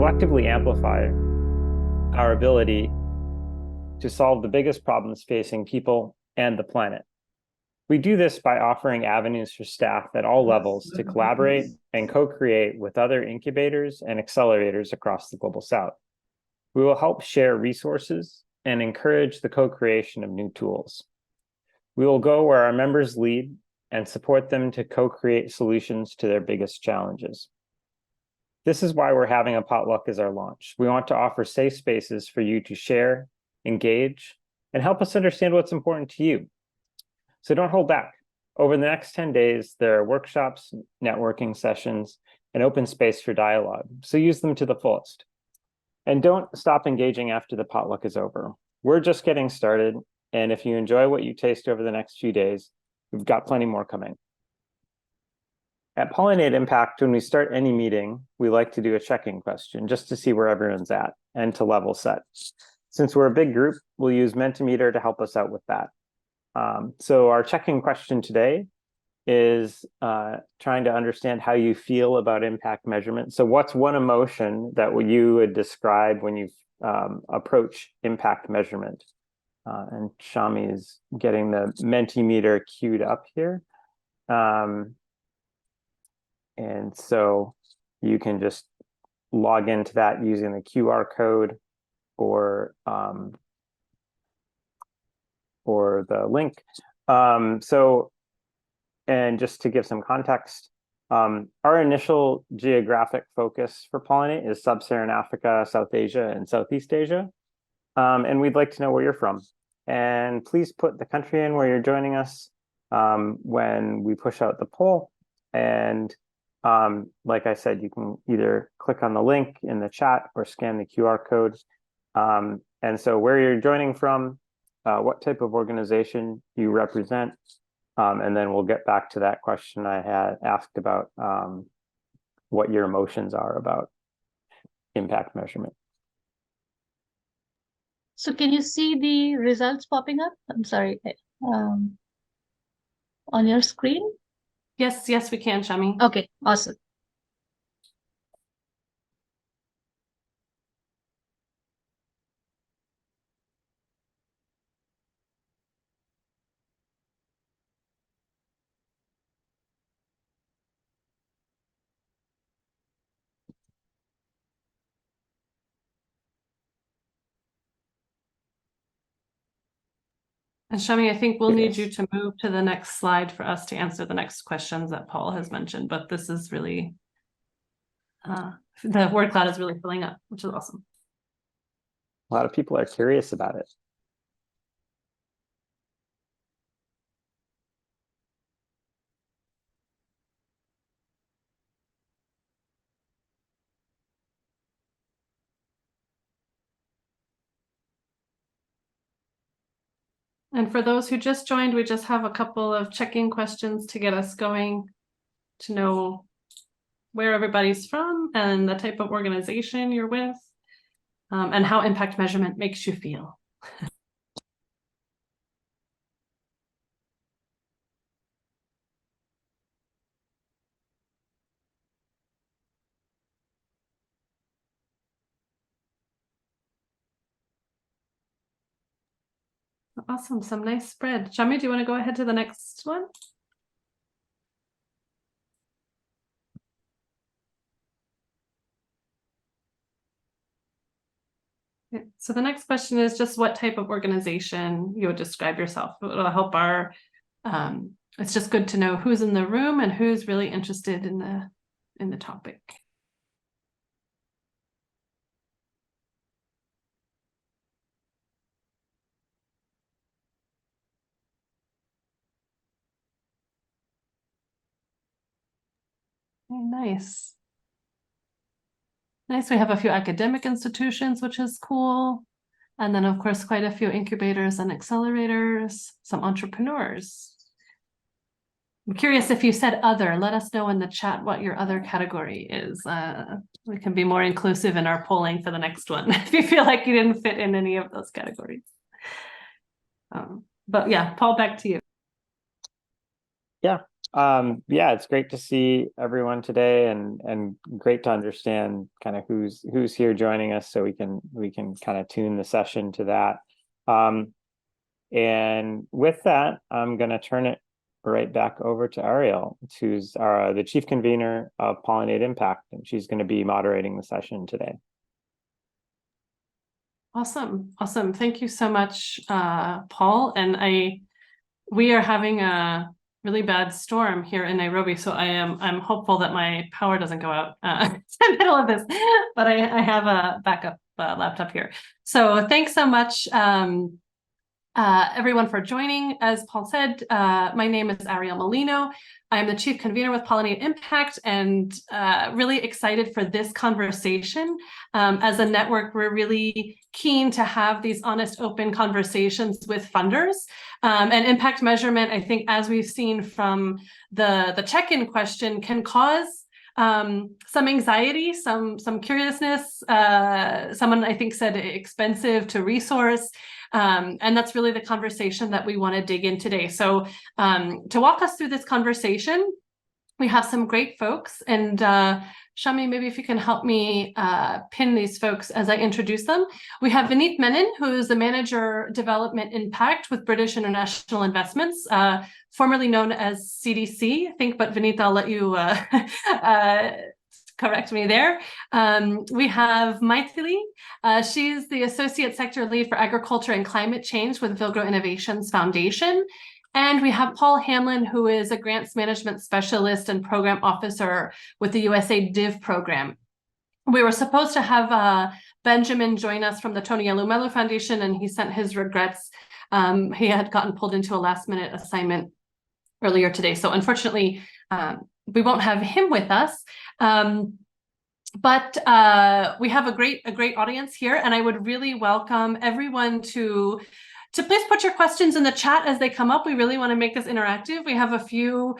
collectively amplify our ability to solve the biggest problems facing people and the planet. We do this by offering avenues for staff at all levels to collaborate and co-create with other incubators and accelerators across the Global South. We will help share resources and encourage the co-creation of new tools. We will go where our members lead and support them to co-create solutions to their biggest challenges. This is why we're having a potluck as our launch. We want to offer safe spaces for you to share, engage, and help us understand what's important to you. So don't hold back. Over the next 10 days, there are workshops, networking sessions, and open space for dialogue. So use them to the fullest. And don't stop engaging after the potluck is over. We're just getting started. And if you enjoy what you taste over the next few days, we've got plenty more coming. At Pollinate Impact, when we start any meeting, we like to do a check-in question just to see where everyone's at and to level set. Since we're a big group, we'll use Mentimeter to help us out with that. So our check-in question today is trying to understand how you feel about impact measurement. So what's one emotion that you would describe when you approach impact measurement? And Shami is getting the Mentimeter queued up here. And so you can just log into that using the QR code or the link. And just to give some context, our initial geographic focus for Pollinate is Sub-Saharan Africa, South Asia, and Southeast Asia. And we'd like to know where you're from. And please put the country in where you're joining us when we push out the poll. And like I said, you can either click on the link in the chat or scan the QR code. And so where you're joining from, what type of organization you represent, and then we'll get back to that question I had asked about what your emotions are about impact measurement. So can you see the results popping up? I'm sorry, on your screen? Yes, we can, Shami. Okay, awesome. And Shami, I think we'll need you to move to the next slide for us to answer the next questions that Paul has mentioned, but this is really, the word cloud is really filling up, which is awesome. A lot of people are curious about it. And for those who just joined, we just have a couple of check-in questions to get us going, to know where everybody's from and the type of organization you're with, and how impact measurement makes you feel. Awesome, some nice spread. Shami, do you want to go ahead to the next one? Okay. So the next question is just what type of organization you would describe yourself. It'll help our, it's just good to know who's in the room and who's really interested in the topic. Okay, nice. Nice, we have a few academic institutions, which is cool. And then of course, quite a few incubators and accelerators, some entrepreneurs. I'm curious if you said other, let us know in the chat what your other category is. We can be more inclusive in our polling for the next one if you feel like you didn't fit in any of those categories. But yeah, Paul, back to you. Yeah, Yeah, it's great to see everyone today, and great to understand kind of who's here joining us, so we can kind of tune the session to that. And with that, I'm going to turn it right back over to Ariel, who's the chief convener of Pollinate Impact, and she's going to be moderating the session today. Awesome. Awesome. Thank you so much, Paul. And we are having a really bad storm here in Nairobi, so I'm hopeful that my power doesn't go out in the middle of this, but I have a backup laptop here. So thanks so much, everyone, for joining. As Paul said, my name is Ariel Molino. I'm the chief convener with Pollinate Impact, and really excited for this conversation. As a network, we're really keen to have these honest, open conversations with funders. And impact measurement, I think, as we've seen from the check-in question, can cause some anxiety, some curiousness. Someone, I think, said expensive to resource. And that's really the conversation that we want to dig in today. So to walk us through this conversation, we have some great folks. And Shami, maybe if you can help me pin these folks as I introduce them. We have Vineet Menon, who is the Manager Development Impact with British International Investments, formerly known as CDC, I think, but Vineet, I'll let you correct me there. We have Maithili. She's the Associate Sector Lead for Agriculture and Climate Change with Vilgro Innovations Foundation. And we have Paul Hamlin, who is a Grants Management Specialist and Program Officer with the USAID DIV program. We were supposed to have Benjamin join us from the Tony Alumelu Foundation, and he sent his regrets. He had gotten pulled into a last-minute assignment earlier today. So unfortunately, we won't have him with us. But we have a great audience here, and I would really welcome everyone to please put your questions in the chat as they come up. We really want to make this interactive. We have a few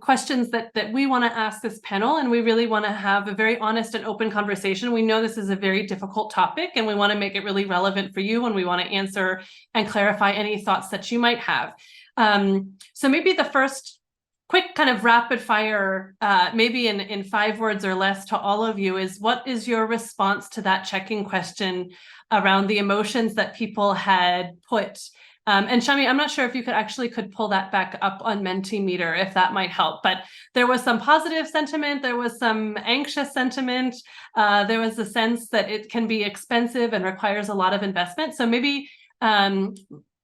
questions that we want to ask this panel, and we really want to have a very honest and open conversation. We know this is a very difficult topic, and we want to make it really relevant for you, and we want to answer and clarify any thoughts that you might have. So maybe the first quick kind of rapid fire, maybe in 5 words or less to all of you, is what is your response to that check-in question around the emotions that people had put? And Shami, I'm not sure if you could pull that back up on Mentimeter, if that might help, but there was some positive sentiment, there was some anxious sentiment, there was a sense that it can be expensive and requires a lot of investment. So maybe,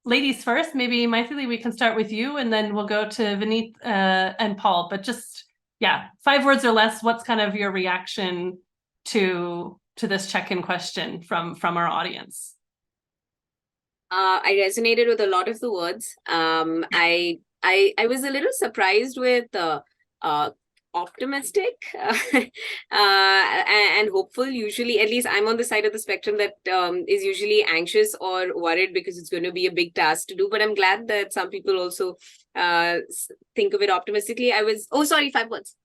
ladies first, maybe Maithili, we can start with you, and then we'll go to Vineet and Paul. But just, yeah, 5 words or less, what's kind of your reaction to this check-in question from our audience? I resonated with a lot of the words. I was a little surprised with optimistic and hopeful. Usually, at least I'm on the side of the spectrum that is usually anxious or worried because it's going to be a big task to do. But I'm glad that some people also think of it optimistically. 5 words.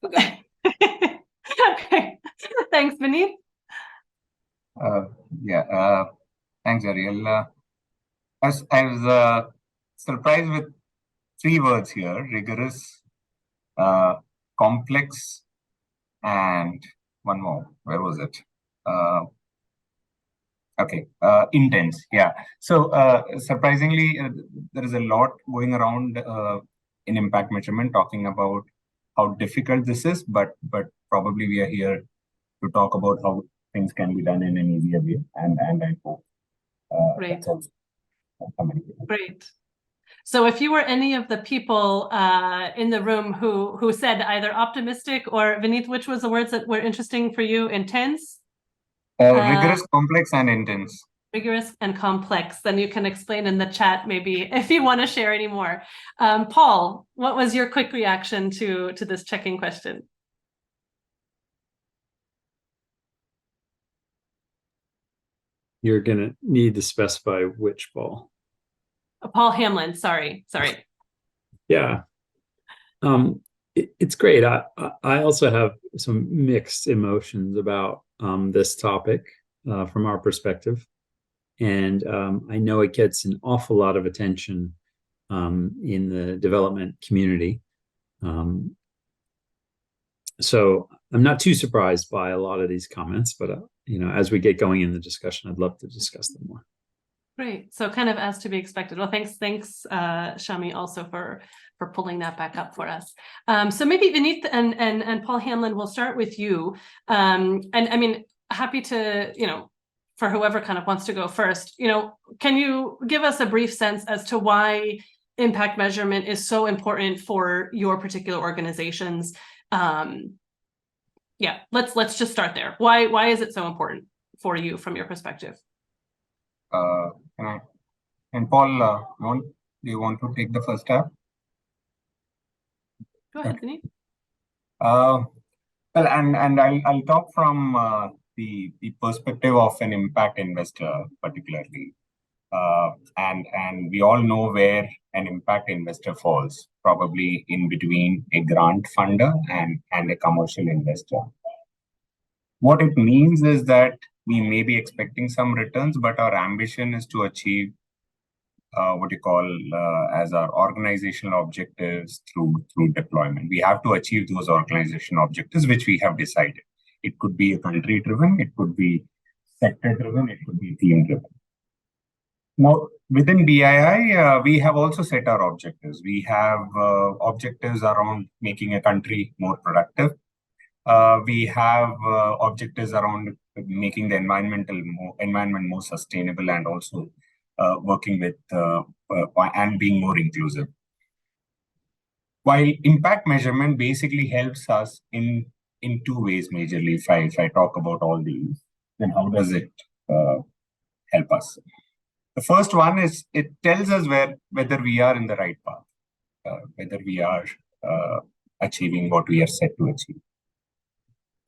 Okay. Okay. Thanks, Vineet. Thanks, Ariel. I was surprised with 3 words here: rigorous, complex, and one more. Where was it? Intense. Yeah. So surprisingly, there is a lot going around in impact measurement, talking about how difficult this is, but probably we are here to talk about how things can be done in an easier way, and I hope Great. that's also Great. So if you were any of the people in the room who said either optimistic or, Vineet, which was the words that were interesting for you? Intense? Rigorous, complex, and intense. Rigorous and complex. Then you can explain in the chat, maybe, if you want to share any more. Paul, what was your quick reaction to this check-in question? You're going to need to specify which Paul. Paul Hamlin, sorry. Yeah. It's great. I also have some mixed emotions about this topic from our perspective. And I know it gets an awful lot of attention in the development community. So I'm not too surprised by a lot of these comments, but as we get going in the discussion, I'd love to discuss them more. Great. So kind of as to be expected. Well, thanks, Shami, also for pulling that back up for us. So maybe Vineet and Paul Hanlon, we'll start with you. And I mean, happy to, for whoever kind of wants to go first, can you give us a brief sense as to why impact measurement is so important for your particular organizations? Yeah, let's just start there. Why is it so important for you from your perspective? And Paul, do you want to take the first step? Go ahead, Vineet. Well, and I'll talk from the perspective of an impact investor, particularly. And we all know where an impact investor falls, probably in between a grant funder and a commercial investor. What it means is that we may be expecting some returns, but our ambition is to achieve what you call as our organizational objectives through deployment. We have to achieve those organizational objectives, which we have decided. It could be a country-driven, it could be sector-driven, it could be theme-driven. Now, within BII, we have also set our objectives. We have objectives around making a country more productive. We have objectives around making the environment more sustainable, and also working with and being more inclusive. While impact measurement basically helps us in two ways majorly. If I talk about all these, then how does it help us? The first one is it tells us whether we are in the right path, whether we are achieving what we are set to achieve.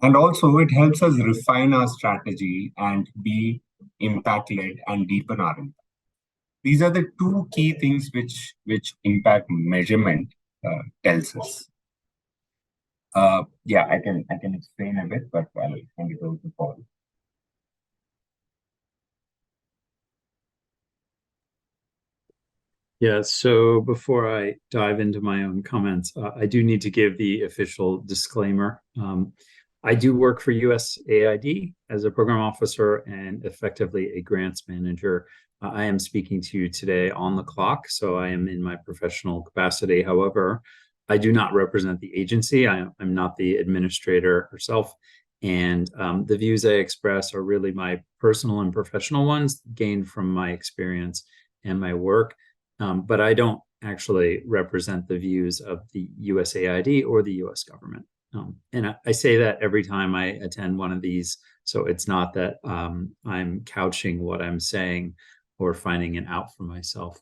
And also it helps us refine our strategy and be impact-led and deepen our impact. These are the two key things which impact measurement tells us. Yeah, I can explain a bit, but I'll hand it over to Paul. Yeah, so before I dive into my own comments, I do need to give the official disclaimer. I do work for USAID as a program officer and effectively a grants manager. I am speaking to you today on the clock, so I am in my professional capacity. However, I do not represent the agency. I'm not the administrator herself. And the views I express are really my personal and professional ones gained from my experience and my work. But I don't actually represent the views of the USAID or the US government. And I say that every time I attend one of these. So it's not that I'm couching what I'm saying or finding it out for myself.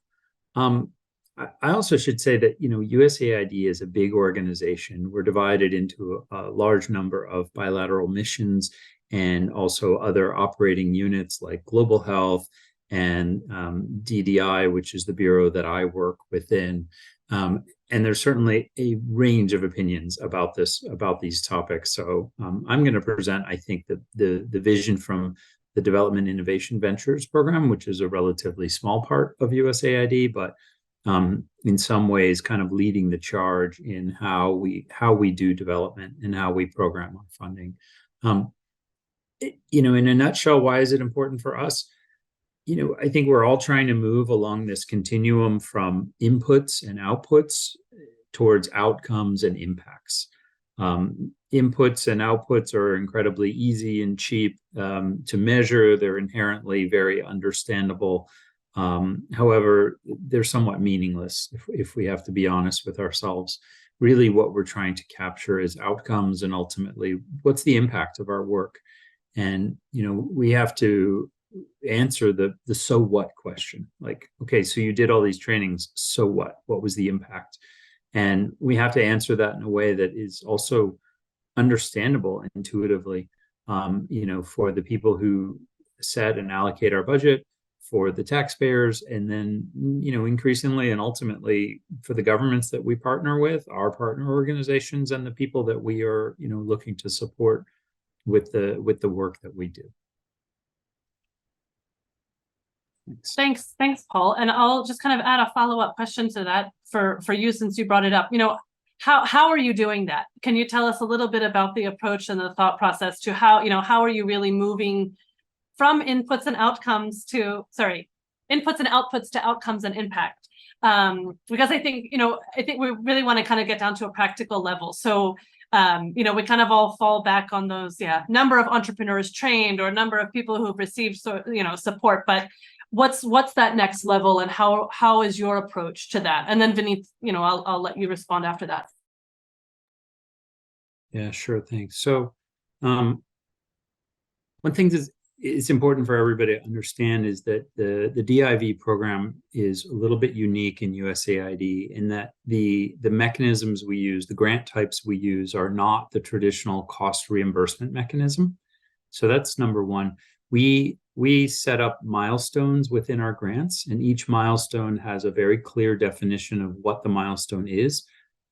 I also should say that, USAID is a big organization. We're divided into a large number of bilateral missions and also other operating units like global health and DDI, which is the bureau that I work within. And there's certainly a range of opinions about these topics. So I'm going to present, I think, the vision from the Development Innovation Ventures program, which is a relatively small part of USAID, but in some ways kind of leading the charge in how we do development and how we program our funding. In a nutshell, why is it important for us? I think we're all trying to move along this continuum from inputs and outputs towards outcomes and impacts. Inputs and outputs are incredibly easy and cheap to measure. They're inherently very understandable. However, they're somewhat meaningless if we have to be honest with ourselves. Really, what we're trying to capture is outcomes and ultimately what's the impact of our work. And, we have to answer the so what question. Like, okay, so you did all these trainings, so what? What was the impact? And we have to answer that in a way that is also understandable intuitively, for the people who set and allocate our budget, for the taxpayers, and then, increasingly and ultimately for the governments that we partner with, our partner organizations, and the people that we are, looking to support with the work that we do. Thanks, Paul. And I'll just kind of add a follow-up question to that for you, since you brought it up. How are you doing that? Can you tell us a little bit about the approach and the thought process to how are you really moving from inputs and outcomes to, inputs and outputs to outcomes and impact? Because I think we really want to kind of get down to a practical level. So, we kind of all fall back on those, number of entrepreneurs trained or number of people who've received, support, but what's that next level, and how is your approach to that? And then Vineet, I'll let you respond after that. Yeah, sure. Thanks. So, one thing it's important for everybody to understand is that the DIV program is a little bit unique in USAID in that the mechanisms we use, the grant types we use, are not the traditional cost reimbursement mechanism. So that's number one. We set up milestones within our grants, and each milestone has a very clear definition of what the milestone is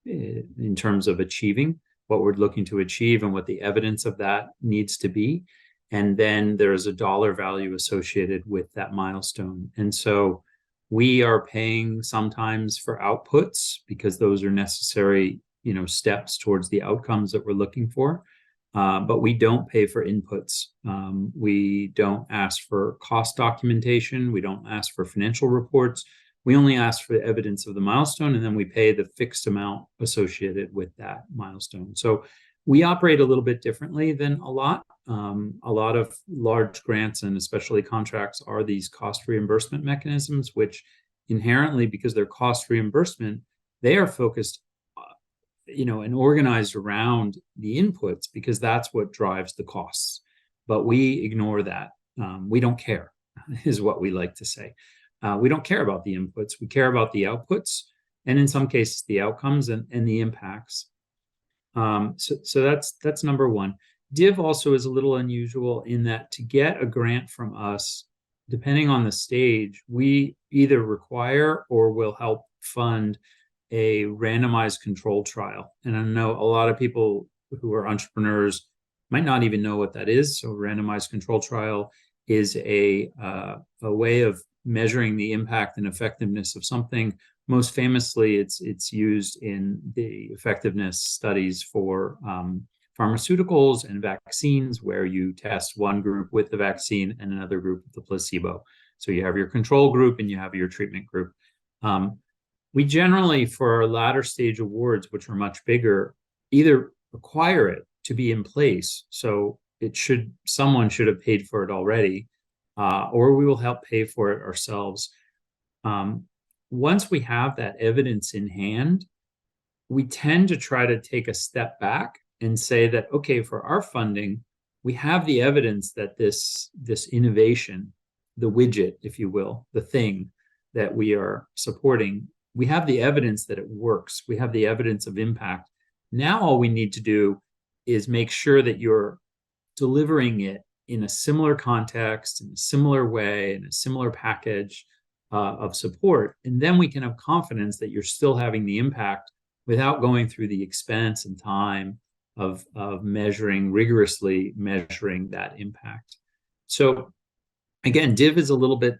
in terms of achieving what we're looking to achieve and what the evidence of that needs to be. And then there's a dollar value associated with that milestone. And so we are paying sometimes for outputs because those are necessary, steps towards the outcomes that we're looking for. But we don't pay for inputs. We don't ask for cost documentation. We don't ask for financial reports. We only ask for the evidence of the milestone, and then we pay the fixed amount associated with that milestone. So we operate a little bit differently than a lot. A lot of large grants and especially contracts are these cost reimbursement mechanisms, which inherently, because they're cost reimbursement, they are focused and organized around the inputs because that's what drives the costs. But we ignore that. We don't care, is what we like to say. We don't care about the inputs. We care about the outputs, and in some cases, the outcomes and the impacts. So that's number one. DIV also is a little unusual in that to get a grant from us, depending on the stage, we either require or will help fund a randomized control trial. And I know a lot of people who are entrepreneurs might not even know what that is. So randomized control trial is a way of measuring the impact and effectiveness of something. Most famously, it's used in the effectiveness studies for pharmaceuticals and vaccines, where you test one group with the vaccine and another group with the placebo. So you have your control group and you have your treatment group. We generally, for our latter stage awards, which are much bigger, either require it to be in place. So someone should have paid for it already, or we will help pay for it ourselves. Once we have that evidence in hand, we tend to try to take a step back and say that, okay, for our funding, we have the evidence that this innovation, the widget, if you will, the thing that we are supporting, we have the evidence that it works. We have the evidence of impact. Now all we need to do is make sure that you're delivering it in a similar context, in a similar way, in a similar package of support. And then we can have confidence that you're still having the impact without going through the expense and time of rigorously measuring that impact. So again, DIV is a little bit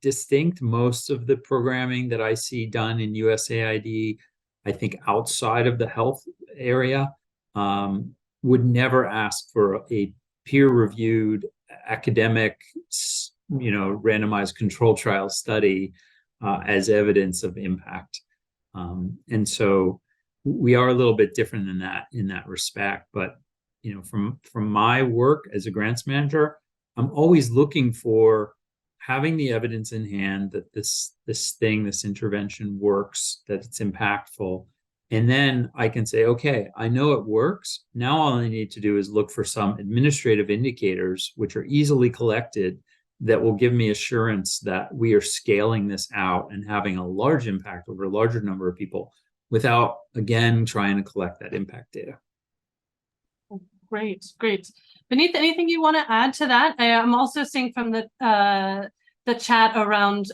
distinct. Most of the programming that I see done in USAID, I think outside of the health area, would never ask for a peer-reviewed academic, randomized control trial study as evidence of impact. And so we are a little bit different than that in that respect. But from my work as a grants manager, I'm always looking for having the evidence in hand that this intervention works, that it's impactful. And then I can say, okay, I know it works. Now all I need to do is look for some administrative indicators, which are easily collected, that will give me assurance that we are scaling this out and having a large impact over a larger number of people without, again, trying to collect that impact data. Great. Vineet, anything you want to add to that? I'm also seeing from the chat around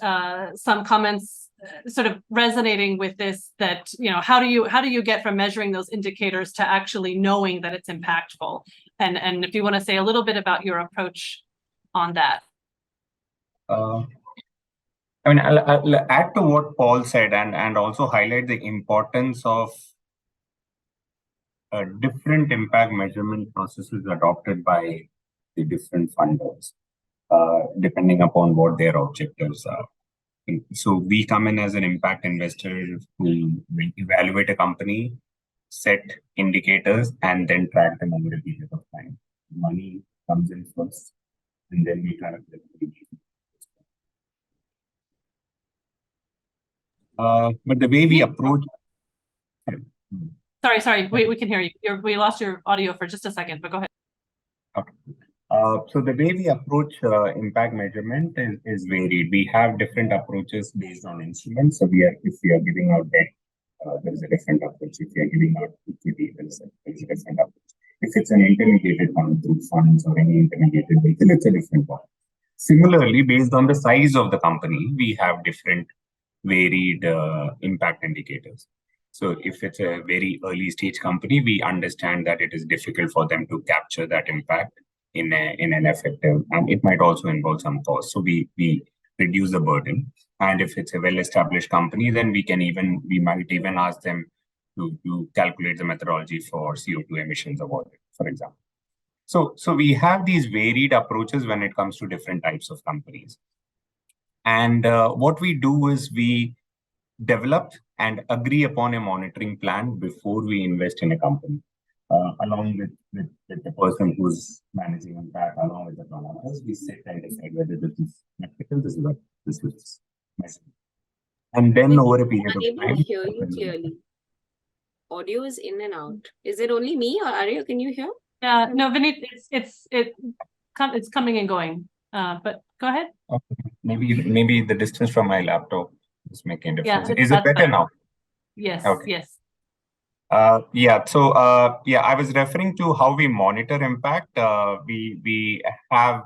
some comments sort of resonating with this, that how do you get from measuring those indicators to actually knowing that it's impactful? And if you want to say a little bit about your approach on that. I mean, I'll add to what Paul said and also highlight the importance of different impact measurement processes adopted by the different funders, depending upon what their objectives are. So we come in as an impact investor who will evaluate a company, set indicators, and then track them over a period of time. Money comes in first, and then we track the but the way we approach. Sorry, we can hear you. We lost your audio for just a second, but go ahead. Okay. So the way we approach impact measurement is varied. We have different approaches based on instruments. So if we are giving out debt, there is a different approach. If we are giving out equity, there is a different approach. If it's an intermediated fund through funds or any intermediated vehicle, it's a different one. Similarly, based on the size of the company, we have different varied impact indicators. So if it's a very early stage company, we understand that it is difficult for them to capture that impact in an effective, and it might also involve some cost. So we reduce the burden. And if it's a well-established company, then we might even ask them to calculate the methodology for CO2 emissions avoided, for example. So we have these varied approaches when it comes to different types of companies. And what we do is we develop and agree upon a monitoring plan before we invest in a company, along with the person who's managing impact, along with the programmers. We sit and decide whether this is ethical, this is measured. And then over a period of Unable time. to hear you clearly. Audio is in and out. Is it only me or Arya? Can you hear? Yeah, no, Vineet, it's coming and going. But go ahead. Okay. Maybe the distance from my laptop is making a difference. Yeah, Is it better now? Yes, Okay. yes. So I was referring to how we monitor impact. We have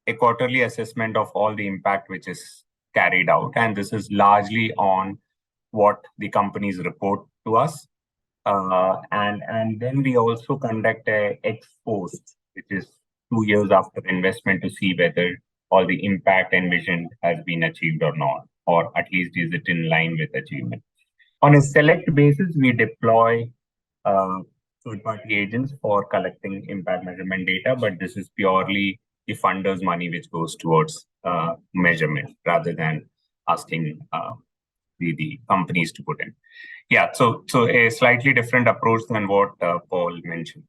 a quarterly assessment of all the impact which is carried out, and this is largely on what the companies report to us. And then we also conduct a ex post, which is 2 years after investment, to see whether all the impact envisioned has been achieved or not, or at least is it in line with achievement. On a select basis, we deploy third-party agents for collecting impact measurement data, but this is purely the funders' money which goes towards measurement rather than asking the companies to put in. Yeah, so a slightly different approach than what Paul mentioned.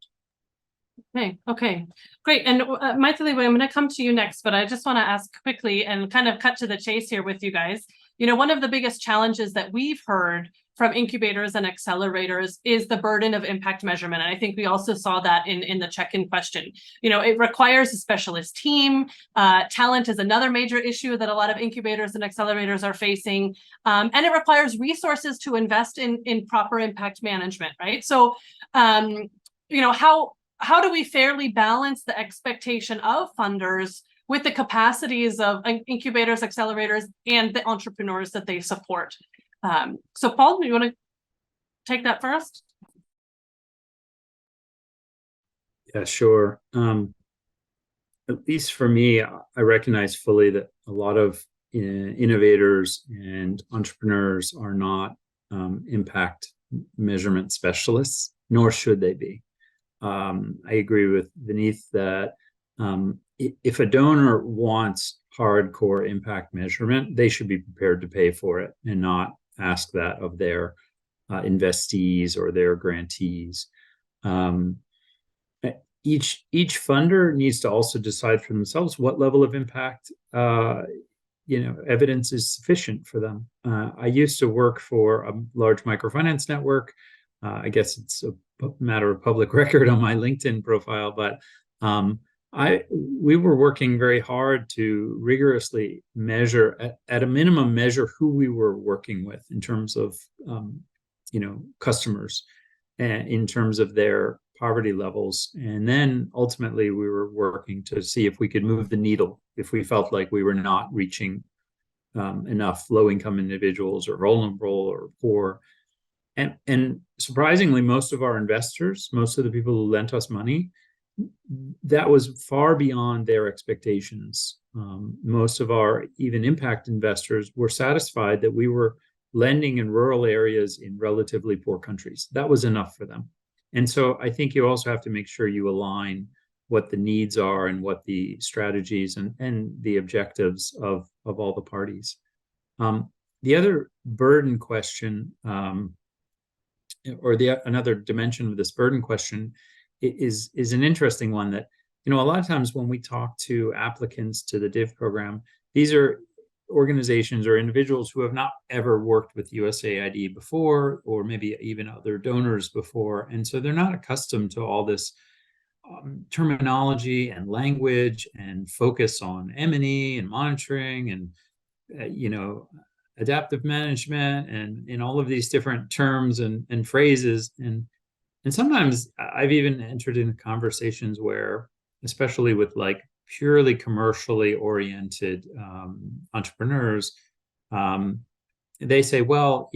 Okay, great. And Maithili, I'm going to come to you next, but I just want to ask quickly and kind of cut to the chase here with you guys. You know, one of the biggest challenges that we've heard from incubators and accelerators is the burden of impact measurement. And I think we also saw that in the check-in question. You know, it requires a specialist team. Talent is another major issue that a lot of incubators and accelerators are facing. And it requires resources to invest in proper impact management, right? So, you know, how do we fairly balance the expectation of funders with the capacities of incubators, accelerators, and the entrepreneurs that they support? So Paul, do you want to take that first? Yeah, sure. At least for me, I recognize fully that a lot of innovators and entrepreneurs are not impact measurement specialists, nor should they be. I agree with Vineet that if a donor wants hardcore impact measurement, they should be prepared to pay for it and not ask that of their investees or their grantees. Each funder needs to also decide for themselves what level of impact evidence is sufficient for them. I used to work for a large microfinance network. I guess it's a matter of public record on my LinkedIn profile, but we were working very hard to rigorously measure, at a minimum, measure who we were working with in terms of, customers, and in terms of their poverty levels. And then ultimately we were working to see if we could move the needle, if we felt like we were not reaching enough low-income individuals or vulnerable or poor. And surprisingly, most of our investors, most of the people who lent us money, that was far beyond their expectations Most of our even impact investors were satisfied that we were lending in rural areas in relatively poor countries. That was enough for them. And so I think you also have to make sure you align what the needs are and what the strategies and the objectives of all the parties. The other burden question, or another dimension of this burden question is an interesting one that, a lot of times when we talk to applicants to the DIV program, these are organizations or individuals who have not ever worked with USAID before, or maybe even other donors before. And so they're not accustomed to all this terminology and language and focus on M&E and monitoring and, adaptive management and all of these different terms and phrases. And sometimes I've even entered into conversations where, especially with like purely commercially oriented entrepreneurs, they say, well,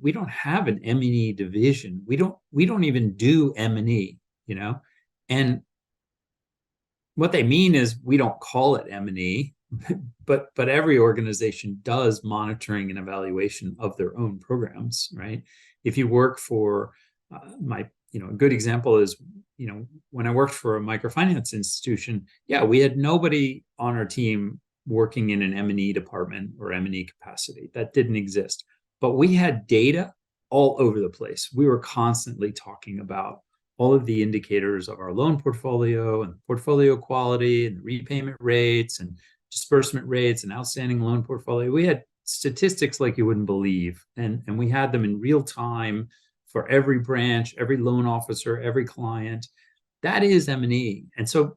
we don't have an M&E division. We don't even do M&E, and what they mean is we don't call it M&E, but every organization does monitoring and evaluation of their own programs, right? If you work for a good example is, when I worked for a microfinance institution, we had nobody on our team working in an M&E department or M&E capacity. That didn't exist. But we had data all over the place. We were constantly talking about all of the indicators of our loan portfolio and portfolio quality and repayment rates and disbursement rates and outstanding loan portfolio. We had statistics like you wouldn't believe. And we had them in real time for every branch, every loan officer, every client. That is M&E. And so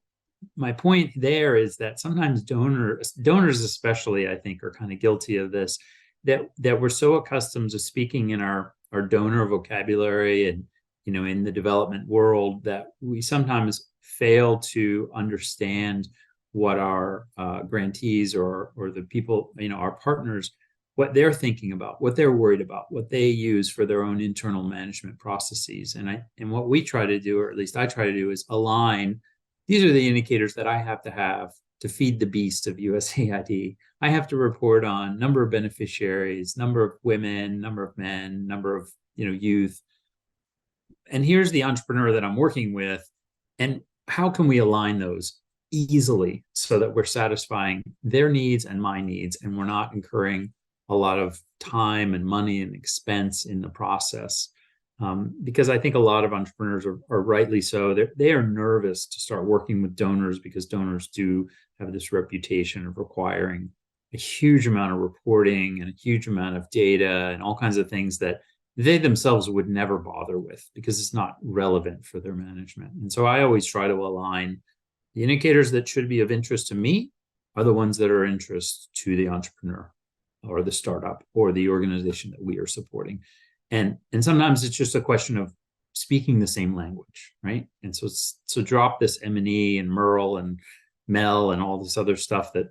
my point there is that sometimes donors especially, I think, are kind of guilty of this, that we're so accustomed to speaking in our donor vocabulary and, in the development world, that we sometimes fail to understand what our grantees or the people, our partners, what they're thinking about, what they're worried about, what they use for their own internal management processes. And what we try to do, or at least I try to do, is align. These are the indicators that I have to feed the beast of USAID. I have to report on number of beneficiaries, number of women, number of men, number of youth. And here's the entrepreneur that I'm working with. And how can we align those easily so that we're satisfying their needs and my needs, and we're not incurring a lot of time and money and expense in the process? Because I think a lot of entrepreneurs are rightly so. They are nervous to start working with donors, because donors do have this reputation of requiring a huge amount of reporting and a huge amount of data and all kinds of things that they themselves would never bother with because it's not relevant for their management. And so I always try to align the indicators that should be of interest to me are the ones that are of interest to the entrepreneur or the startup or the organization that we are supporting. And sometimes it's just a question of speaking the same language, right? And so drop this M&E and MERL and MEL and all this other stuff that,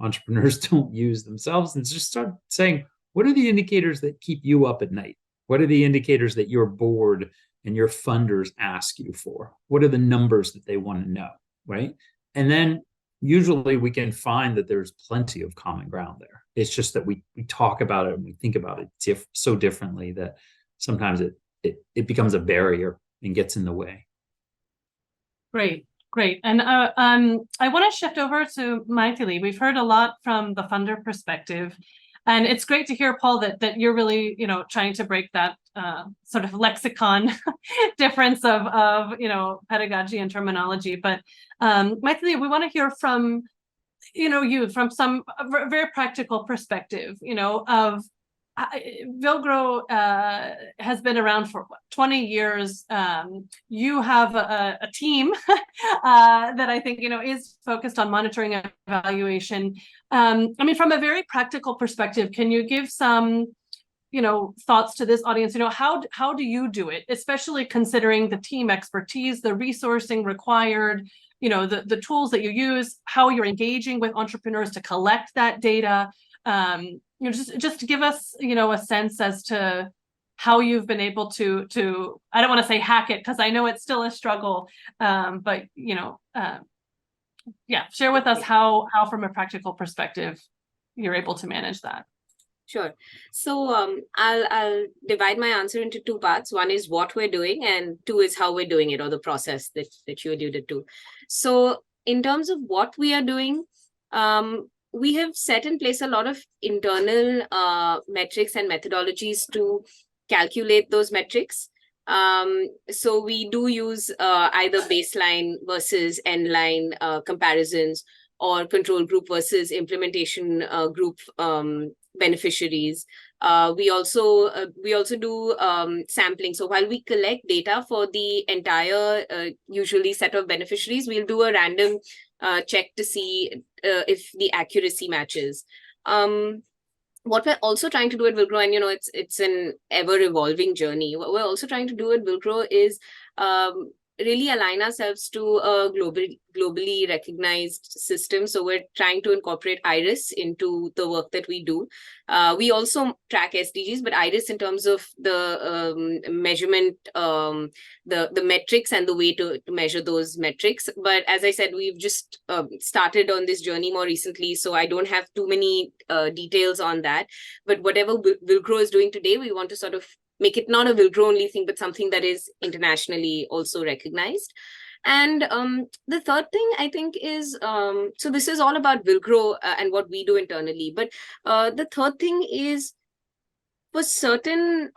entrepreneurs don't use themselves, and just start saying, what are the indicators that keep you up at night? What are the indicators that your board and your funders ask you for? What are the numbers that they want to know, right? And then usually we can find that there's plenty of common ground there. It's just that we talk about it and we think about it so differently that sometimes it becomes a barrier and gets in the way. Great. And I want to shift over to Maithili. We've heard a lot from the funder perspective. And it's great to hear, Paul, that you're really, trying to break that sort of lexicon difference of pedagogy and terminology. But Maithili, we want to hear from, you from some very practical perspective, of Vilgro has been around for 20 years. You have a team that I think, is focused on monitoring and evaluation. From a very practical perspective, can you give some, thoughts to this audience? How do you do it, especially considering the team expertise, the resourcing required, the tools that you use, how you're engaging with entrepreneurs to collect that data? Just to give us, a sense as to how you've been able to I don't want to say hack it, because I know it's still a struggle, but share with us how from a practical perspective you're able to manage that. Sure. So I'll divide my answer into two parts. One is what we're doing, and two is how we're doing it, or the process that you alluded to. So in terms of what we are doing, we have set in place a lot of internal metrics and methodologies to calculate those metrics. So we do use either baseline versus end line comparisons, or control group versus implementation group beneficiaries. We also do sampling. So while we collect data for the entire usually set of beneficiaries, we'll do a random check to see if the accuracy matches. What we're also trying to do at Wilgrow, and it's an ever evolving journey. What we're also trying to do at Wilgrow is really align ourselves to a globally recognized system. So we're trying to incorporate IRIS into the work that we do. We also track SDGs, but IRIS in terms of the measurement, the metrics and the way to measure those metrics. But as I said, we've just started on this journey more recently, so I don't have too many details on that. But whatever Wilgrow is doing today, we want to sort of make it not a Wilgrow only thing, but something that is internationally also recognized. And the third thing I think is, so this is all about Wilgrow and what we do internally. But the third thing is, for certain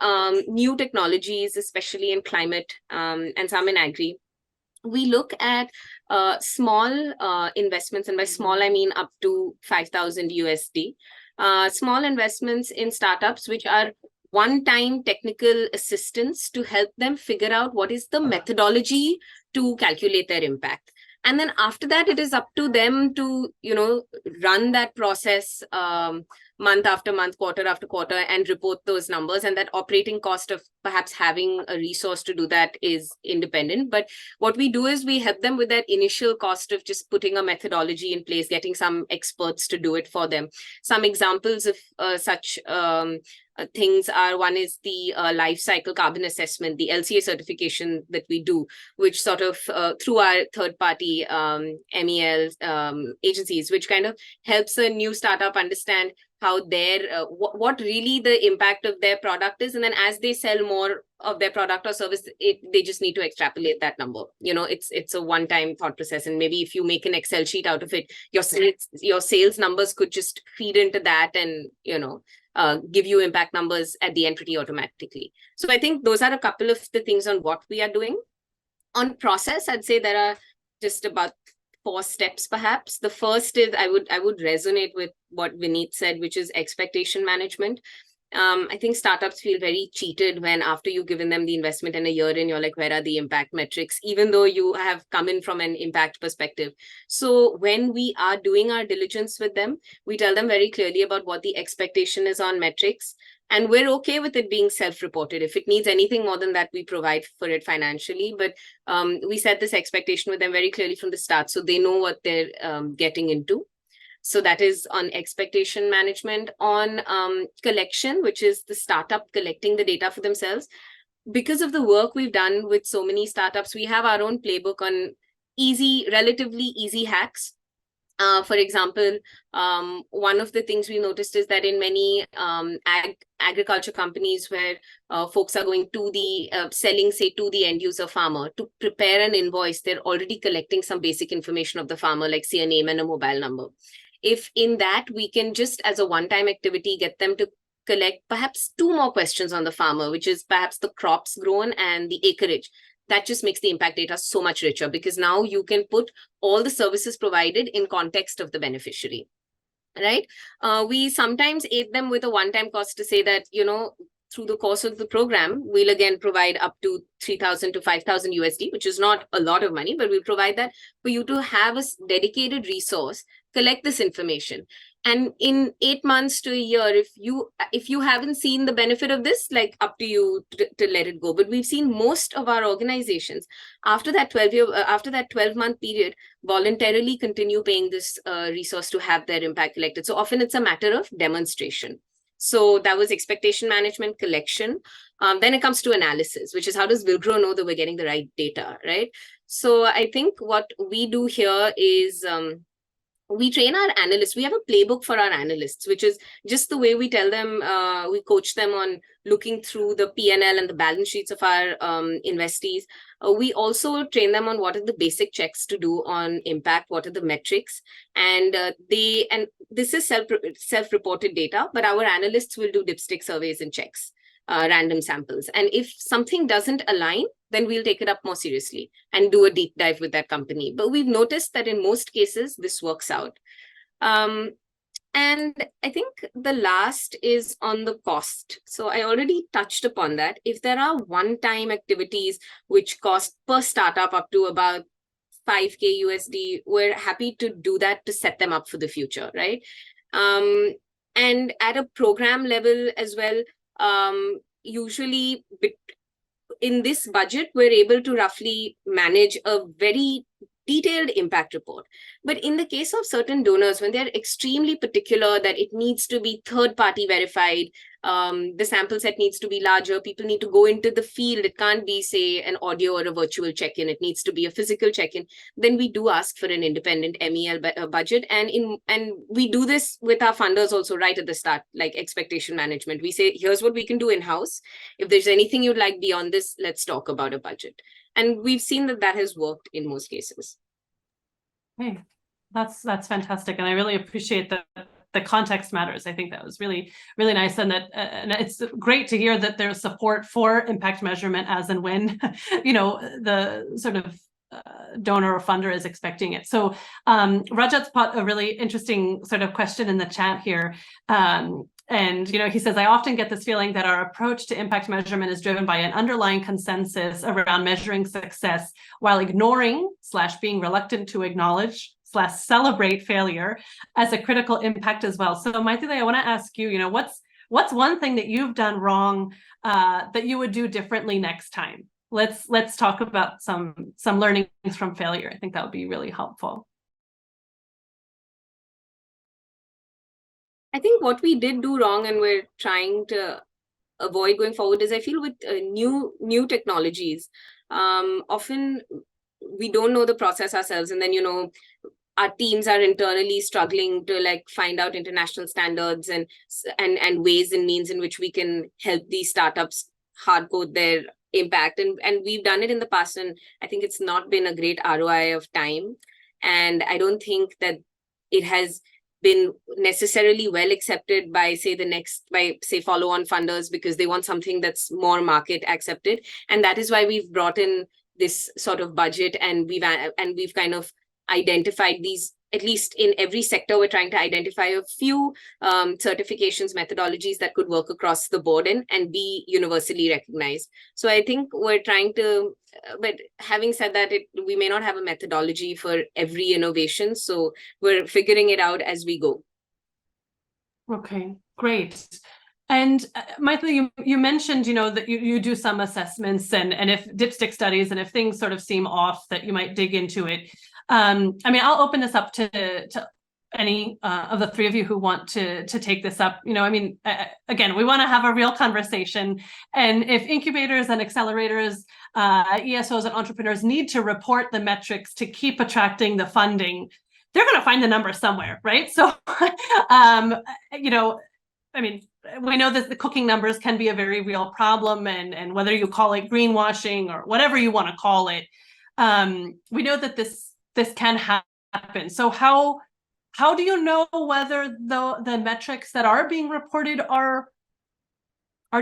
new technologies, especially in climate and some in agri, we look at small investments, and by small I mean up to 5,000 USD. Small investments in startups, which are one-time technical assistance to help them figure out what is the methodology to calculate their impact. And then after that, it is up to them to, run that process month after month, quarter after quarter, and report those numbers. And that operating cost of perhaps having a resource to do that is independent. But what we do is we help them with that initial cost of just putting a methodology in place, getting some experts to do it for them. Some examples of such things are, one is the life cycle carbon assessment, the LCA certification that we do, which sort of through our third party MEL agencies, which kind of helps a new startup understand how their what really the impact of their product is, and then as they sell more of their product or service, they just need to extrapolate that number. It's a one-time thought process, and maybe if you make an Excel sheet out of it, your sales numbers could just feed into that, and give you impact numbers at the end pretty automatically. So I think those are a couple of the things on what we are doing. On process, I'd say there are just about 4 steps perhaps. The first is I would resonate with what Vineet said, which is expectation management. I think startups feel very cheated when after you've given them the investment and a year in, you're like, where are the impact metrics, even though you have come in from an impact perspective. So when we are doing our diligence with them, we tell them very clearly about what the expectation is on metrics. And we're okay with it being self-reported. If it needs anything more than that, we provide for it financially. But we set this expectation with them very clearly from the start, so they know what they're getting into. So that is on expectation management. On collection, which is the startup collecting the data for themselves. Because of the work we've done with so many startups, we have our own playbook on relatively easy hacks. For example, one of the things we noticed is that in many agriculture companies where folks are going to the selling, say, to the end user farmer to prepare an invoice, they're already collecting some basic information of the farmer, like say a name and a mobile number. If in that we can just as a one-time activity get them to collect perhaps 2 more questions on the farmer, which is perhaps the crops grown and the acreage, that just makes the impact data so much richer, because now you can put all the services provided in context of the beneficiary, right? We sometimes aid them with a one-time cost to say that, through the course of the program, we'll again provide up to 3,000 to 5,000 USD, which is not a lot of money, but we'll provide that for you to have a dedicated resource, collect this information. And in 8 months to a year, if you haven't seen the benefit of this, like up to you to let it go. But we've seen most of our organizations after that 12-month period voluntarily continue paying this resource to have their impact collected. So often it's a matter of demonstration. So that was expectation management, collection. Then it comes to analysis, which is how does Wilgrow know that we're getting the right data, right? So I think what we do here is we train our analysts. We have a playbook for our analysts, which is just the way we tell them, we coach them on looking through the P&L and the balance sheets of our investees. We also train them on what are the basic checks to do on impact, what are the metrics, and this is self-reported data, but our analysts will do dipstick surveys and checks, random samples. And if something doesn't align, then we'll take it up more seriously and do a deep dive with that company. But we've noticed that in most cases, this works out. And I think the last is on the cost. So I already touched upon that. If there are one-time activities which cost per startup up to about $5K USD, we're happy to do that to set them up for the future, right? And at a program level as well, usually in this budget, we're able to roughly manage a very detailed impact report. But in the case of certain donors, when they're extremely particular that it needs to be third-party verified, the sample set needs to be larger, people need to go into the field, it can't be, say, an audio or a virtual check-in, it needs to be a physical check-in, then we do ask for an independent MEL budget. And we do this with our funders also right at the start, like expectation management. We say, here's what we can do in-house. If there's anything you'd like beyond this, let's talk about a budget. And we've seen that that has worked in most cases. Hey, that's fantastic, and I really appreciate that the context matters. I think that was really, really nice, and that and it's great to hear that there's support for impact measurement as and when the sort of donor or funder is expecting it. So Rajat's put a really interesting sort of question in the chat here. And he says, I often get this feeling that our approach to impact measurement is driven by an underlying consensus around measuring success while ignoring / being reluctant to acknowledge / celebrate failure as a critical impact as well. So Maithili, I want to ask you, what's one thing that you've done wrong that you would do differently next time? Let's talk about some learnings from failure. I think that would be really helpful. I think what we did do wrong and we're trying to avoid going forward is, I feel with new technologies, often we don't know the process ourselves, and then our teams are internally struggling to find out international standards and ways and means in which we can help these startups hard code their impact, and we've done it in the past, and I think it's not been a great ROI of time, and I don't think that it has been necessarily well accepted by say follow-on funders, because they want something that's more market accepted. And that is why we've brought in this sort of budget, and we've kind of identified these, at least in every sector, we're trying to identify a few certifications, methodologies that could work across the board and be universally recognized. So I think we're trying to, but having said that, we may not have a methodology for every innovation. So we're figuring it out as we go. Okay, great. And Maithili, you mentioned, that you do some assessments and if dipstick studies, and if things sort of seem off, that you might dig into it. I'll open this up to any of the three of you who want to take this up. Again, we want to have a real conversation. And if incubators and accelerators, ESOs and entrepreneurs need to report the metrics to keep attracting the funding, they're going to find the number somewhere, right? So, we know that the cooking numbers can be a very real problem, and whether you call it greenwashing or whatever you want to call it, we know that this can happen. So how do you know whether the metrics that are being reported are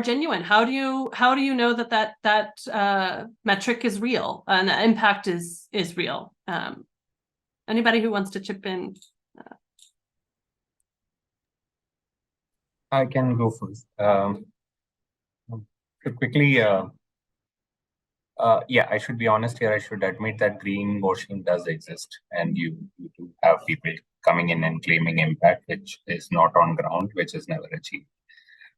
genuine? How do you know that metric is real and the impact is real? Anybody who wants to chip in? I can go first. Quickly, I should be honest here. I should admit that greenwashing does exist, and you do have people coming in and claiming impact, which is not on ground, which is never achieved.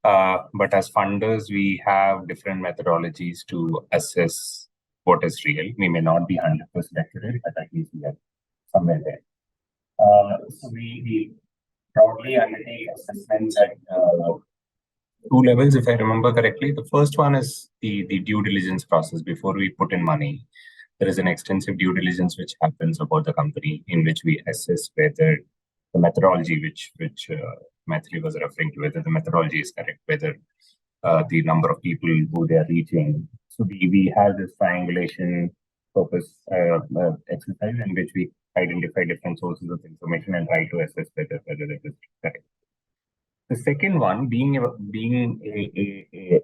But as funders, we have different methodologies to assess what is real. We may not be 100% accurate, but at least we are somewhere there. So we broadly undertake assessments at 2 levels, if I remember correctly. The first one is the due diligence process before we put in money. there is an extensive due diligence which happens about the company, in which we assess whether the methodology which Maithili was referring to, whether the methodology is correct, whether the number of people who they are reaching. So we have this triangulation purpose exercise in which we identify different sources of information and try to assess whether it is correct. The second one, being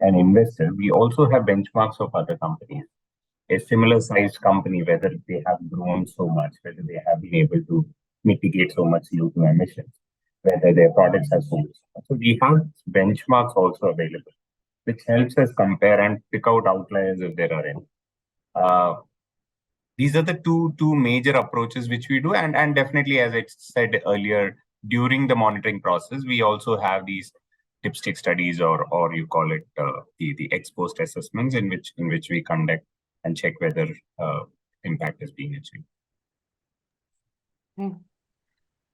an investor, we also have benchmarks of other companies. A similar sized company, whether they have grown so much, whether they have been able to mitigate so much CO2 emissions, whether their products have sold. So we have benchmarks also available, which helps us compare and pick out outliers if there are any. These are the two major approaches which we do, and definitely, as I said earlier, during the monitoring process, we also have these dipstick studies, or you call it the ex post assessments, in which we conduct and check whether impact is being achieved.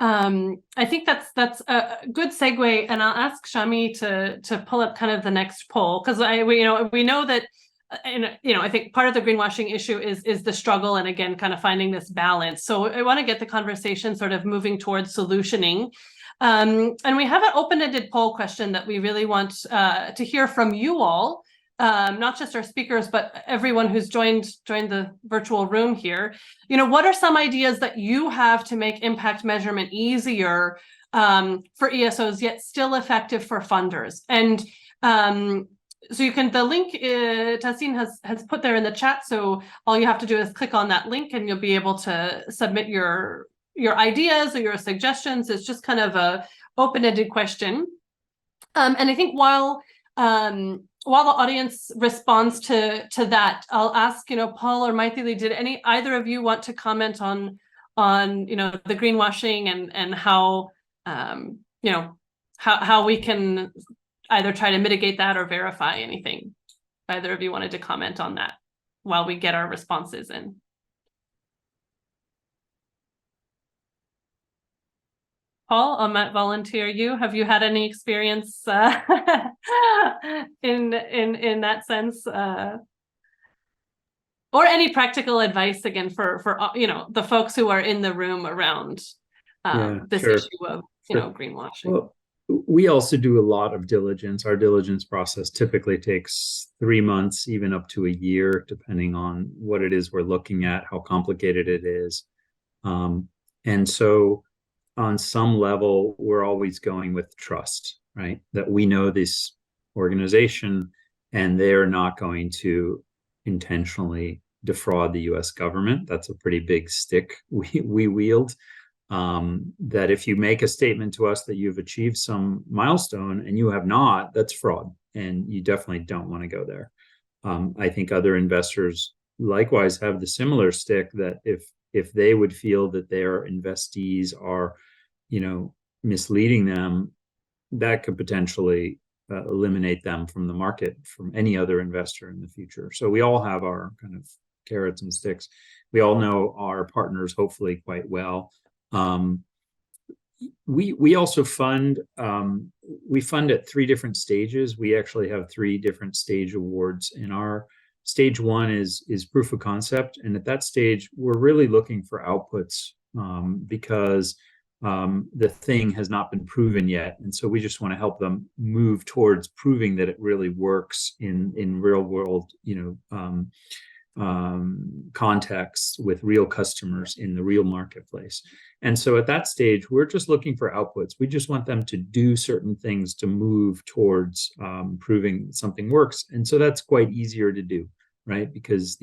I think that's a good segue, and I'll ask Shami to pull up kind of the next poll, because we know that, I think part of the greenwashing issue is the struggle, and again, kind of finding this balance. So I want to get the conversation sort of moving towards solutioning. And we have an open-ended poll question that we really want to hear from you all, not just our speakers, but everyone who's joined the virtual room here. What are some ideas that you have to make impact measurement easier for ESOs, yet still effective for funders? And so the link Tahseen has put there in the chat. So all you have to do is click on that link, and you'll be able to submit your ideas or your suggestions. It's just kind of a open-ended question. And I think while the audience responds to that, I'll ask, Paul or Maithili, did either of you want to comment on the greenwashing and how how we can either try to mitigate that or verify anything? Either of you wanted to comment on that while we get our responses in? Paul, I might volunteer you. Have you had any experience in that sense, or any practical advice again for the folks who are in the room around this issue of greenwashing? Well, we also do a lot of diligence. Our diligence process typically takes 3 months, even up to a year, depending on what it is we're looking at, how complicated it is. And so on some level, we're always going with trust, right? That we know this organization and they're not going to intentionally defraud the US government. That's a pretty big stick we wield. That if you make a statement to us that you've achieved some milestone and you have not, that's fraud. And you definitely don't want to go there. I think other investors likewise have the similar stick, that if they would feel that their investees are, misleading them, that could potentially eliminate them from the market from any other investor in the future. So we all have our kind of carrots and sticks. We all know our partners hopefully quite well. We also fund, we fund at 3 different stages. We actually have 3 different stage awards. In our stage 1 is proof of concept. And at that stage, we're really looking for outputs because the thing has not been proven yet. And so we just want to help them move towards proving that it really works in real world, contexts with real customers in the real marketplace. And so at that stage, we're just looking for outputs. We just want them to do certain things to move towards proving something works. And so that's quite easier to do, right? Because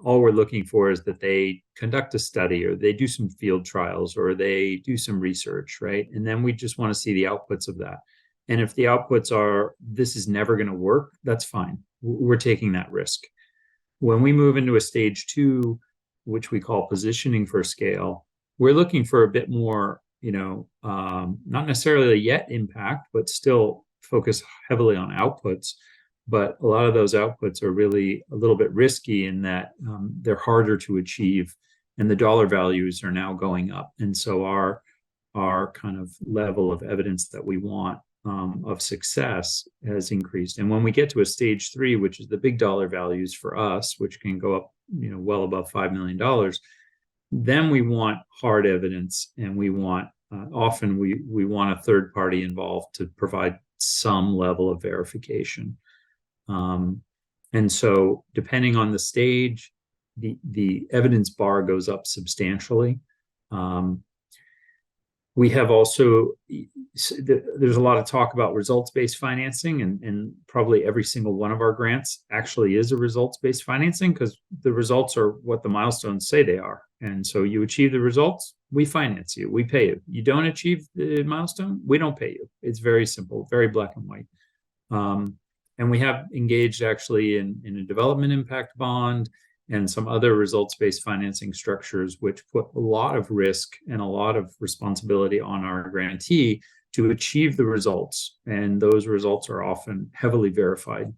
all we're looking for is that they conduct a study, or they do some field trials, or they do some research, right? And then we just want to see the outputs of that. And if the outputs are, this is never going to work, that's fine. We're taking that risk. When we move into a stage 2, which we call positioning for scale, we're looking for a bit more, not necessarily a yet impact, but still focus heavily on outputs. But a lot of those outputs are really a little bit risky in that they're harder to achieve, and the dollar values are now going up. And so our kind of level of evidence that we want of success has increased. And when we get to a stage 3, which is the big dollar values for us, which can go up well above $5 million, then we want hard evidence, and we want often we want a third party involved to provide some level of verification. And so depending on the stage, the evidence bar goes up substantially. We have also, there's a lot of talk about results-based financing, and probably every single one of our grants actually is a results-based financing, because the results are what the milestones say they are. And so you achieve the results, we finance you, we pay you. You don't achieve the milestone, we don't pay you. It's very simple, very black and white. And we have engaged actually in a development impact bond and some other results-based financing structures, which put a lot of risk and a lot of responsibility on our grantee to achieve the results. And those results are often heavily verified,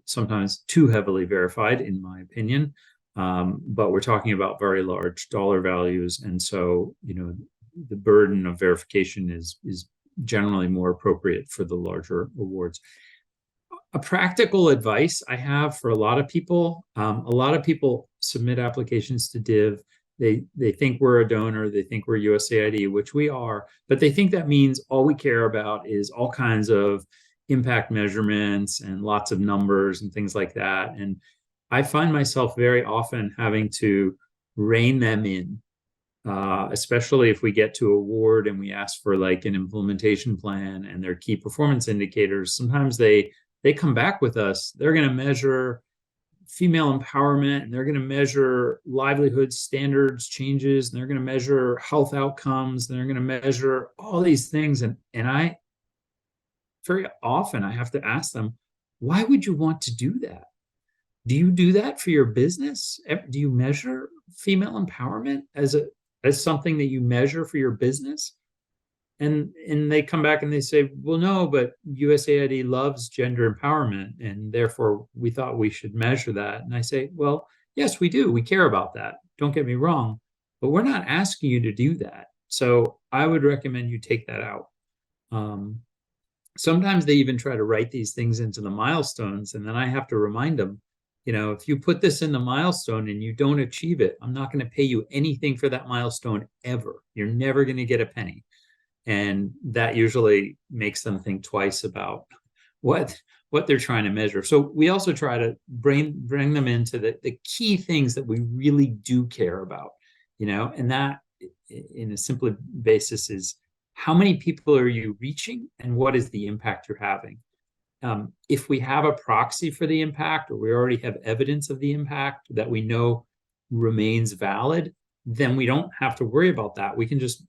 sometimes too heavily verified, in my opinion. But we're talking about very large dollar values. And so, the burden of verification is generally more appropriate for the larger awards. A practical advice I have for a lot of people submit applications to DIV. They think we're a donor, they think we're USAID, which we are, but they think that means all we care about is all kinds of impact measurements and lots of numbers and things like that. And I find myself very often having to rein them in, especially if we get to award and we ask for like an implementation plan and their key performance indicators. Sometimes they come back with us, they're going to measure female empowerment, and they're going to measure livelihood standards changes, and they're going to measure health outcomes, and they're going to measure all these things. And I, very often, I have to ask them, why would you want to do that? Do you do that for your business? Do you measure female empowerment as something that you measure for your business? And they come back and they say, well, no, but USAID loves gender empowerment, and therefore we thought we should measure that. And I say, well, yes, we do. We care about that. Don't get me wrong, but we're not asking you to do that. So I would recommend you take that out. Sometimes they even try to write these things into the milestones, and then I have to remind them, if you put this in the milestone and you don't achieve it, I'm not going to pay you anything for that milestone ever. You're never going to get a penny. And that usually makes them think twice about what they're trying to measure. So we also try to bring them into the key things that we really do care about, and that in a simple basis is, how many people are you reaching and what is the impact you're having? If we have a proxy for the impact, or we already have evidence of the impact that we know remains valid, then we don't have to worry about that. We can just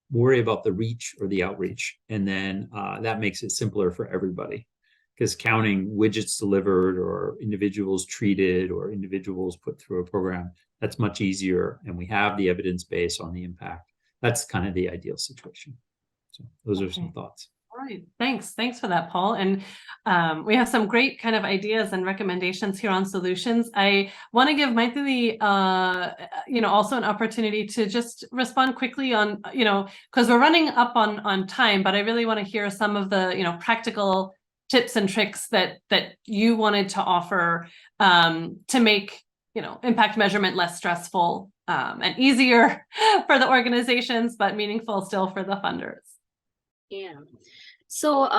worry about the reach or the outreach. And then that makes it simpler for everybody, because counting widgets delivered or individuals treated or individuals put through a program, that's much easier. And we have the evidence base on the impact. That's kind of the ideal situation. So those are some thoughts. All right. Thanks for that, Paul. And we have some great kind of ideas and recommendations here on solutions. I want to give Maithili, also an opportunity to just respond quickly on, because we're running up on time, but I really want to hear some of the, practical tips and tricks that you wanted to offer to make, impact measurement less stressful and easier for the organizations, but meaningful still for the funders. Yeah. So,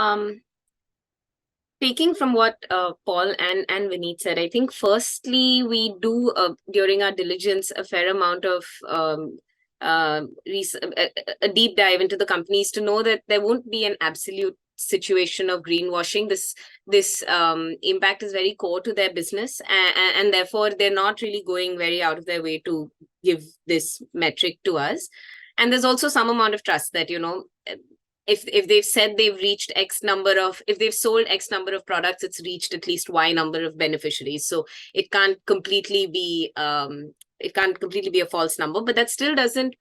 taking from what Paul and Vineet said, I think firstly, we do during our diligence a fair amount of a deep dive into the companies to know that there won't be an absolute situation of greenwashing. This impact is very core to their business, and therefore they're not really going very out of their way to give this metric to us. And there's also some amount of trust that, if they've said they've reached if they've sold X number of products, it's reached at least Y number of beneficiaries. So it can't completely be a false number, but that still doesn't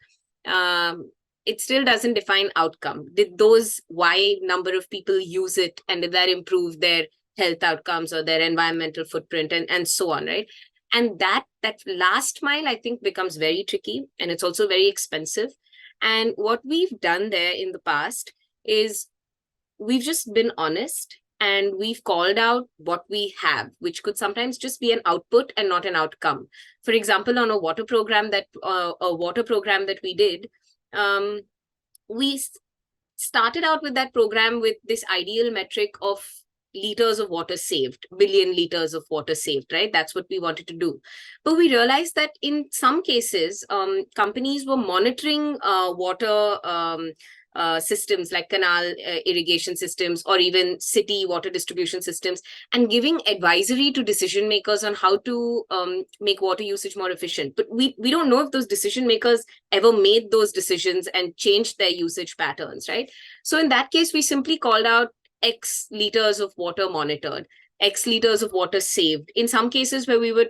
define outcome. Did those Y number of people use it, and did that improve their health outcomes or their environmental footprint and so on, right? And that last mile, I think, becomes very tricky, and it's also very expensive. And what we've done there in the past is we've just been honest and we've called out what we have, which could sometimes just be an output and not an outcome. For example, on a water program that we did, we started out with that program with this ideal metric of liters of water saved, billion liters of water saved, right? That's what we wanted to do. But we realized that in some cases, companies were monitoring water systems like canal irrigation systems or even city water distribution systems, and giving advisory to decision makers on how to make water usage more efficient. But we don't know if those decision makers ever made those decisions and changed their usage patterns, right? So in that case, we simply called out X liters of water monitored, X liters of water saved. In some cases where we were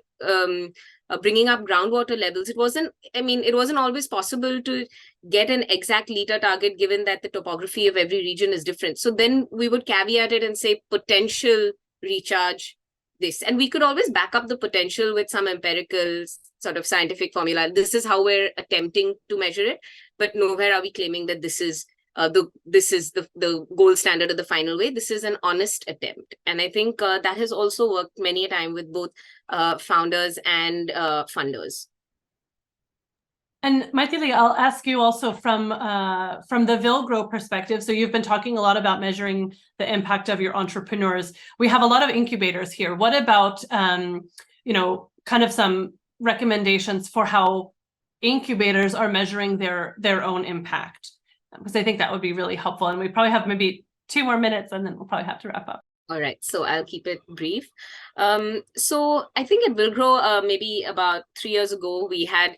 bringing up groundwater levels, it wasn't always possible to get an exact liter target given that the topography of every region is different. So then we would caveat it and say potential recharge this. And we could always back up the potential with some empirical sort of scientific formula. This is how we're attempting to measure it, but nowhere are we claiming that this is the gold standard of the final way. This is an honest attempt. And I think that has also worked many a time with both founders and funders. And Maithili, I'll ask you also from the Vilgro perspective. So you've been talking a lot about measuring the impact of your entrepreneurs. We have a lot of incubators here. What about, kind of some recommendations for how incubators are measuring their own impact? Because I think that would be really helpful. And we probably have maybe 2 more minutes and then we'll probably have to wrap up. All right, so I'll keep it brief. So I think at Vilgro, maybe about 3 years ago, we had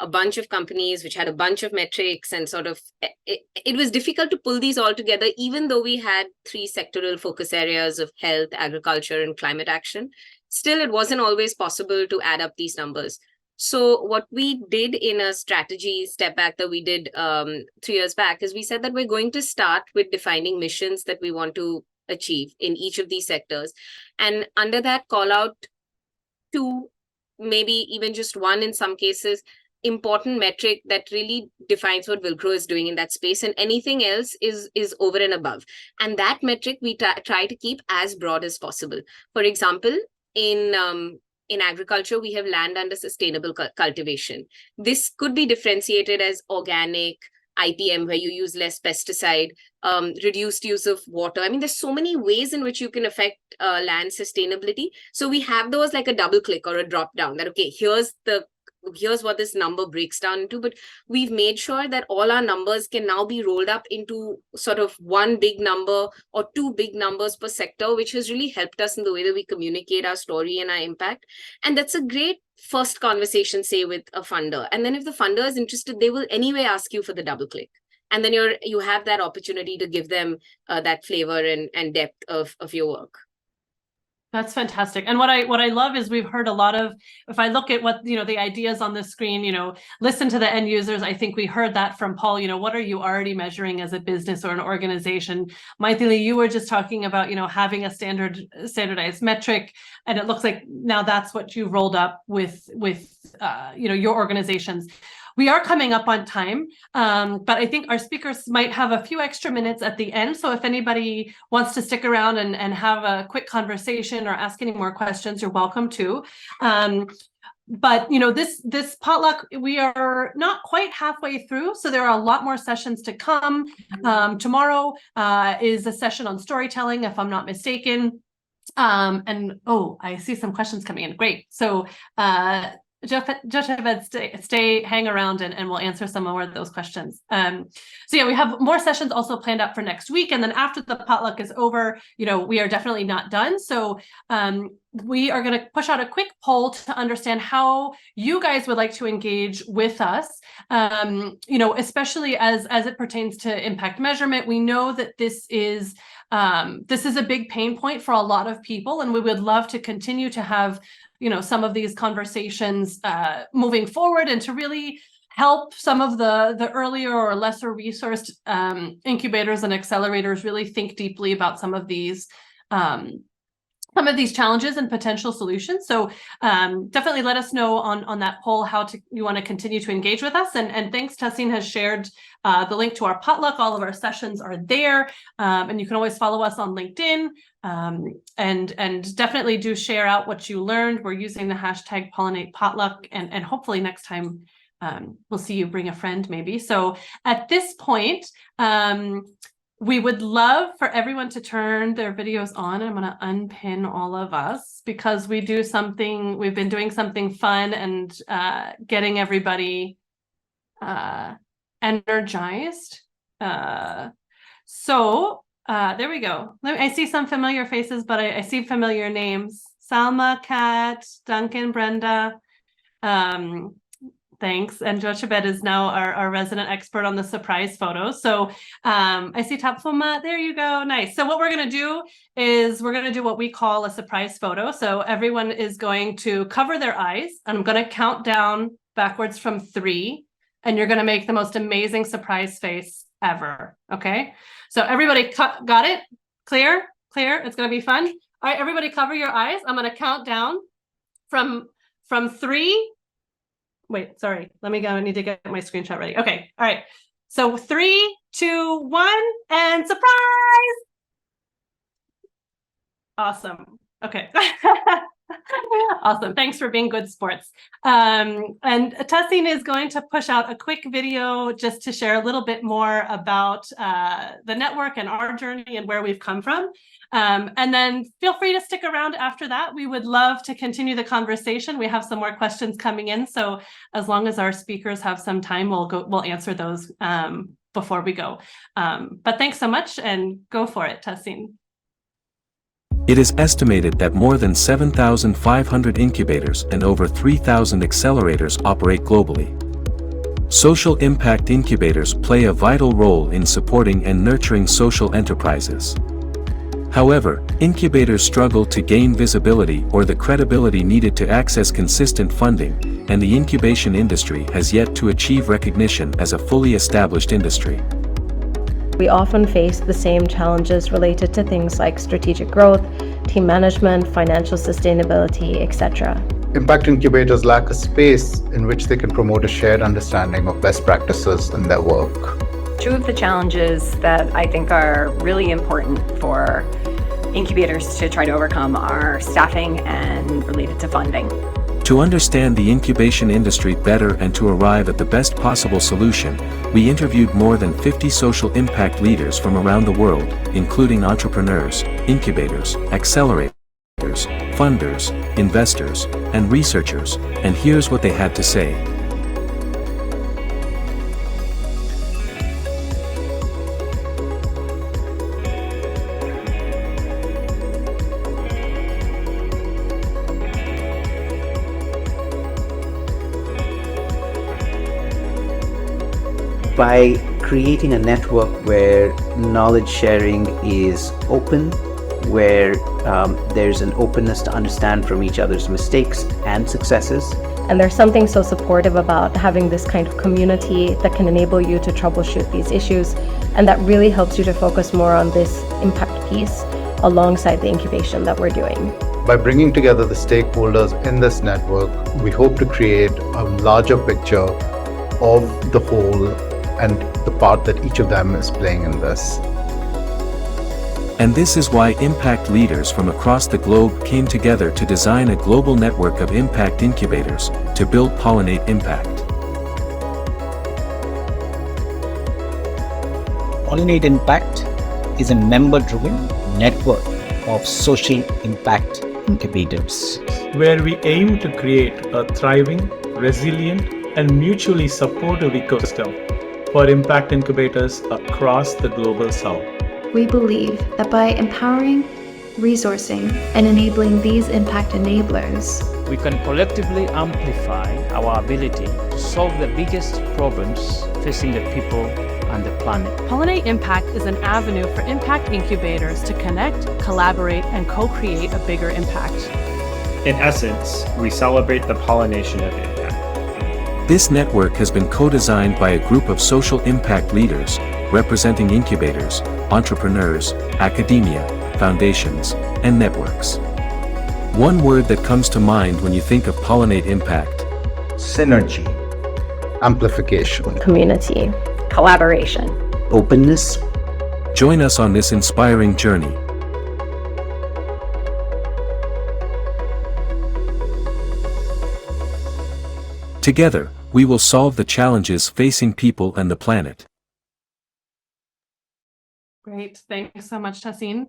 a bunch of companies which had a bunch of metrics, and sort of it was difficult to pull these all together, even though we had 3 sectoral focus areas of health, agriculture, and climate action. Still, it wasn't always possible to add up these numbers. So what we did in a strategy step back that we did 3 years back is we said that we're going to start with defining missions that we want to achieve in each of these sectors. And under that, call out 2, maybe even just 1 in some cases, important metric that really defines what Vilgro is doing in that space, and anything else is over and above. And that metric we try to keep as broad as possible. For example, in agriculture, we have land under sustainable cultivation. This could be differentiated as organic, IPM, where you use less pesticide, reduced use of water. I mean, there's so many ways in which you can affect land sustainability. So we have those like a double click or a drop down that, okay, here's what this number breaks down into, but we've made sure that all our numbers can now be rolled up into sort of 1 big number or 2 big numbers per sector, which has really helped us in the way that we communicate our story and our impact. And that's a great first conversation, say, with a funder. And then if the funder is interested, they will anyway ask you for the double click. And then you have that opportunity to give them that flavor and depth of your work. That's fantastic. And what I love is we've heard a lot of, if I look at what, the ideas on the screen, listen to the end users. I think we heard that from Paul, what are you already measuring as a business or an organization? Maithili, you were just talking about, having a standardized metric, and it looks like now that's what you rolled up with your organizations. We are coming up on time, but I think our speakers might have a few extra minutes at the end. So if anybody wants to stick around and have a quick conversation or ask any more questions, you're welcome to. But this potluck, we are not quite halfway through, so there are a lot more sessions to come. Tomorrow is a session on storytelling, if I'm not mistaken. And I see some questions coming in. Great. So stay, hang around, and we'll answer some more of those questions. So yeah, we have more sessions also planned up for next week. And then after the potluck is over, we are definitely not done. So we are going to push out a quick poll to understand how you guys would like to engage with us, especially as it pertains to impact measurement. We know that this is a big pain point for a lot of people, and we would love to continue to have some of these conversations moving forward, and to really help some of the earlier or lesser resourced incubators and accelerators really think deeply about some of these some of these challenges and potential solutions. So definitely let us know on that poll how you want to continue to engage with us. And thanks, Tassin has shared the link to our potluck. All of our sessions are there. And you can always follow us on LinkedIn. And definitely do share out what you learned. We're using the hashtag Pollinate Potluck, and hopefully next time we'll see you bring a friend maybe. So at this point, we would love for everyone to turn their videos on. I'm going to unpin all of us because we've been doing something fun and getting everybody energized. So there we go. I see some familiar faces, but I see familiar names. Salma, Kat, Duncan, Brenda. Thanks. And Jochebed is now our resident expert on the surprise photos. So I see Tapfuma. There you go. Nice. So what we're going to do is we're going to do what we call a surprise photo. So everyone is going to cover their eyes, and I'm going to count down backwards from 3. And you're going to make the most amazing surprise face ever. Okay. So everybody got it? Clear? It's going to be fun. All right, everybody cover your eyes. I'm going to count down from 3. Wait, sorry. Let me go. I need to get my screenshot ready. Okay. All right. So 3, 2, 1, and surprise. Awesome. Okay. Awesome. Thanks for being good sports. And Tassin is going to push out a quick video just to share a little bit more about the network and our journey and where we've come from. And then feel free to stick around after that. We would love to continue the conversation. We have some more questions coming in. So as long as our speakers have some time, we'll answer those before we go. But thanks so much, and go for it, Tassin. It is estimated that more than 7,500 incubators and over 3,000 accelerators operate globally. Social impact incubators play a vital role in supporting and nurturing social enterprises. However, incubators struggle to gain visibility or the credibility needed to access consistent funding, and the incubation industry has yet to achieve recognition as a fully established industry. We often face the same challenges related to things like strategic growth, team management, financial sustainability, etc. Impact incubators lack a space in which they can promote a shared understanding of best practices in their work. 2 of the challenges that I think are really important for incubators to try to overcome are staffing and related to funding. To understand the incubation industry better and to arrive at the best possible solution, we interviewed more than 50 social impact leaders from around the world, including entrepreneurs, incubators, accelerators, funders, investors, and researchers, and here's what they had to say. By creating a network where knowledge sharing is open, where there's an openness to understand from each other's mistakes and successes. And there's something so supportive about having this kind of community that can enable you to troubleshoot these issues, and that really helps you to focus more on this impact piece alongside the incubation that we're doing. By bringing together the stakeholders in this network, we hope to create a larger picture of the whole and the part that each of them is playing in this. And this is why impact leaders from across the globe came together to design a global network of impact incubators to build Pollinate Impact. Pollinate Impact is a member-driven network of social impact incubators, where we aim to create a thriving, resilient, and mutually supportive ecosystem for impact incubators across the global south. We believe that by empowering, resourcing, and enabling these impact enablers, we can collectively amplify our ability to solve the biggest problems facing the people and the planet. Pollinate Impact is an avenue for impact incubators to connect, collaborate, and co-create a bigger impact. In essence, we celebrate the pollination of impact. This network has been co-designed by a group of social impact leaders representing incubators, entrepreneurs, academia, foundations, and networks. One word that comes to mind when you think of pollinate impact. Synergy. Amplification. Community. Collaboration. Openness. Join us on this inspiring journey. Together, we will solve the challenges facing people and the planet. Great. Thanks so much, Tassin.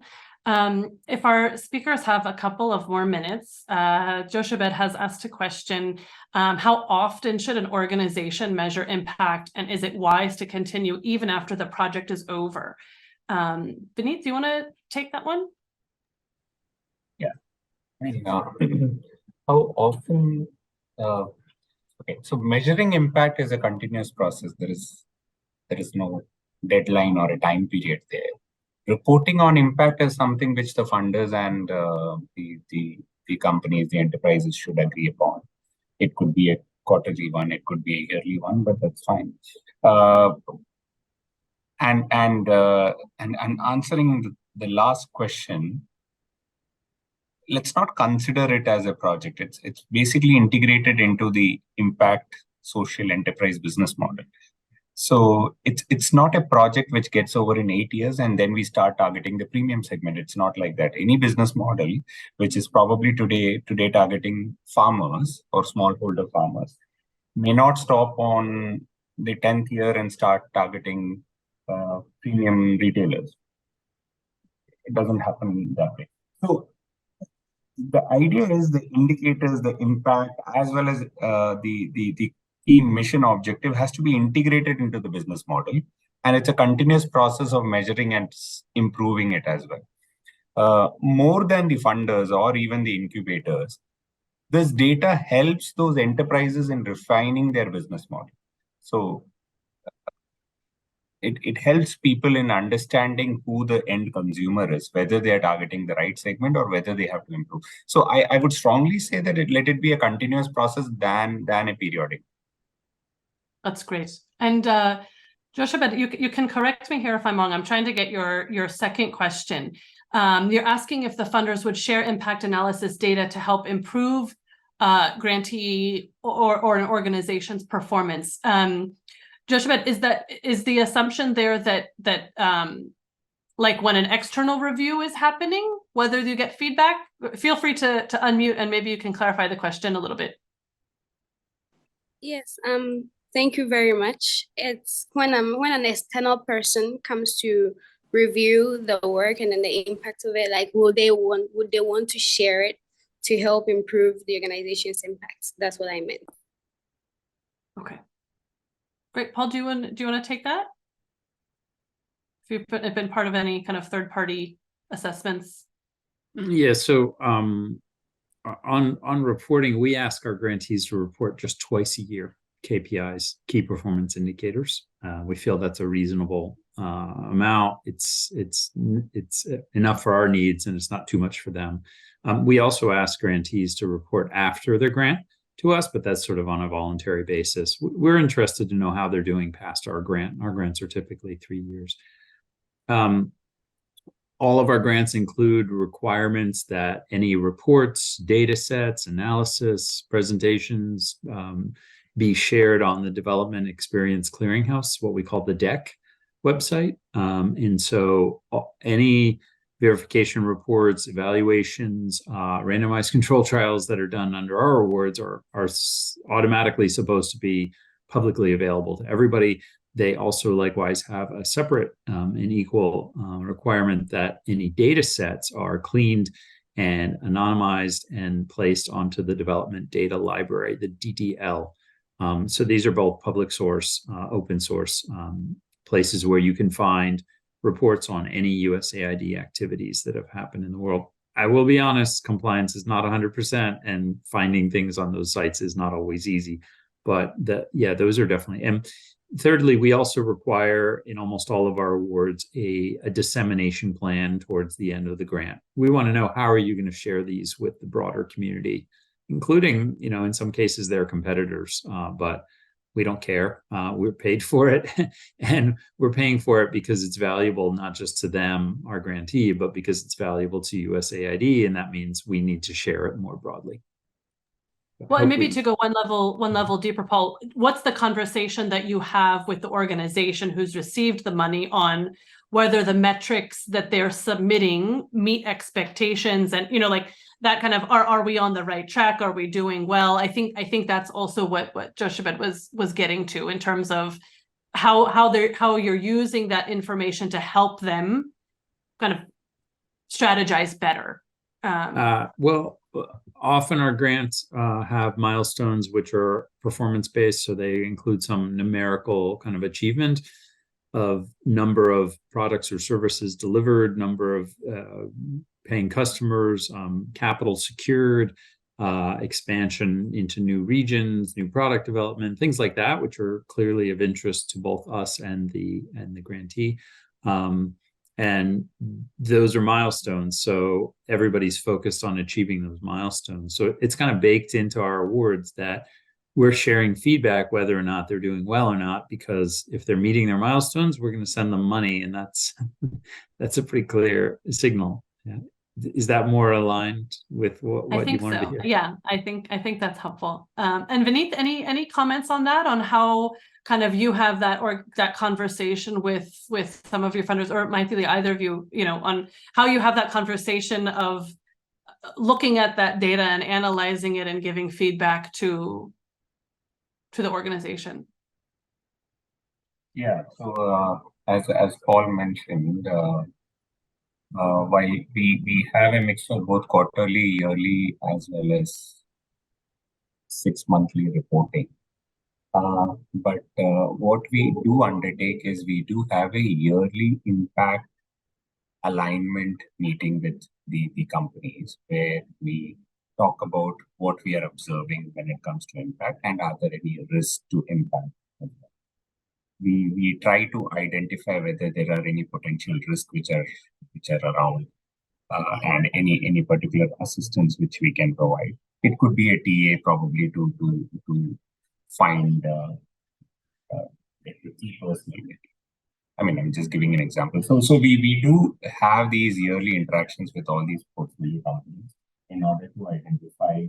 If our speakers have a couple of more minutes, Joshabed has asked a question, how often should an organization measure impact, and is it wise to continue even after the project is over? Vineet, do you want to take that one? Yeah. How often? Okay, so measuring impact is a continuous process. There is no deadline or a time period there. Reporting on impact is something which the funders and the companies, the enterprises should agree upon. It could be a quarterly one, it could be a yearly one, but that's fine. And answering the last question, let's not consider it as a project. It's basically integrated into the impact social enterprise business model. So it's not a project which gets over in 8 years and then we start targeting the premium segment. It's not like that. Any business model, which is probably today targeting farmers or smallholder farmers, may not stop on the 10th year and start targeting premium retailers. It doesn't happen that way. So the idea is the indicators, the impact, as well as the key mission objective has to be integrated into the business model. And it's a continuous process of measuring and improving it as well. More than the funders or even the incubators, this data helps those enterprises in refining their business model. So it helps people in understanding who the end consumer is, whether they are targeting the right segment or whether they have to improve. So I would strongly say that let it be a continuous process than a periodic. That's great. And Joshabed, you can correct me here if I'm wrong. I'm trying to get your second question. You're asking if the funders would share impact analysis data to help improve grantee or an organization's performance. Joshabed, is the assumption there that like when an external review is happening, whether you get feedback? Feel free to unmute and maybe you can clarify the question a little bit. Yes. Thank you very much. It's when an external person comes to review the work and then the impact of it, like would they want to share it to help improve the organization's impact? That's what I meant. Okay. Great. Paul, do you want to take that? If you've been part of any kind of third-party assessments? Yeah, so on reporting, we ask our grantees to report just twice a year. KPIs, key performance indicators. We feel that's a reasonable amount. It's enough for our needs and it's not too much for them. We also ask grantees to report after their grant to us, but that's sort of on a voluntary basis. We're interested to know how they're doing past our grant. Our grants are typically 3 years. All of our grants include requirements that any reports, data sets, analysis, presentations, be shared on the Development Experience Clearinghouse, what we call the DEC website. And so any verification reports, evaluations, randomized control trials that are done under our awards are automatically supposed to be publicly available to everybody. They also likewise have a separate and equal requirement that any data sets are cleaned and anonymized and placed onto the Development Data Library, the DDL. So these are both public source, open source places where you can find reports on any USAID activities that have happened in the world. I will be honest, compliance is not 100%, and finding things on those sites is not always easy. But those are definitely. And thirdly, we also require in almost all of our awards a dissemination plan towards the end of the grant. We want to know, how are you going to share these with the broader community, including, in some cases, their competitors. But we don't care. We're paid for it, and we're paying for it because it's valuable not just to them, our grantee, but because it's valuable to USAID, and that means we need to share it more broadly. Well, and maybe to go one level deeper, Paul, what's the conversation that you have with the organization who's received the money on whether the metrics that they're submitting meet expectations, and like that kind of are we on the right track? Are we doing well? I think that's also what Joshabet was getting to in terms of how you're using that information to help them kind of strategize better. Well, often our grants have milestones which are performance-based, so they include some numerical kind of achievement of number of products or services delivered, number of paying customers, capital secured, expansion into new regions, new product development, things like that, which are clearly of interest to both us and the grantee. And those are milestones. So everybody's focused on achieving those milestones. So it's kind of baked into our awards that we're sharing feedback whether or not they're doing well or not, because if they're meeting their milestones, we're going to send them money. And that's a pretty clear signal. Yeah. Is that more aligned with what you wanted to hear? Yeah, I think that's helpful. And Vineet, any comments on that, on how kind of you have that conversation with some of your funders, or Maithili, either of you, on how you have that conversation of looking at that data and analyzing it and giving feedback to the organization? Yeah. So as Paul mentioned, while we have a mix of both quarterly, yearly, as well as 6-monthly reporting. But what we do undertake is we do have a yearly impact alignment meeting with the companies, where we talk about what we are observing when it comes to impact, and are there any risks to impact. We try to identify whether there are any potential risks which are around, and any particular assistance which we can provide. It could be a TA probably to find the key personality. I mean, I'm just giving an example. So we do have these yearly interactions with all these portfolio companies in order to identify,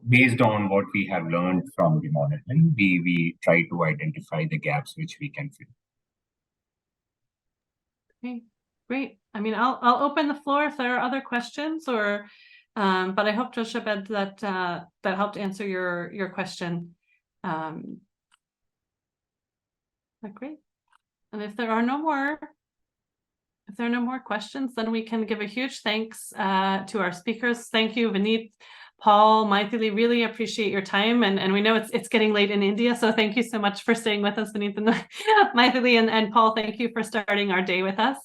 based on what we have learned from the monitoring, we try to identify the gaps which we can fill. Okay, great. I mean, I'll open the floor if there are other questions, or but I hope, Joshabet, that helped answer your question. Great. And if there are no more questions, then we can give a huge thanks to our speakers. Thank you, Vineet, Paul, Maithili. Really appreciate your time, and we know it's getting late in India, so thank you so much for staying with us, Vineet and Maithili, and Paul. Thank you for starting our day with us.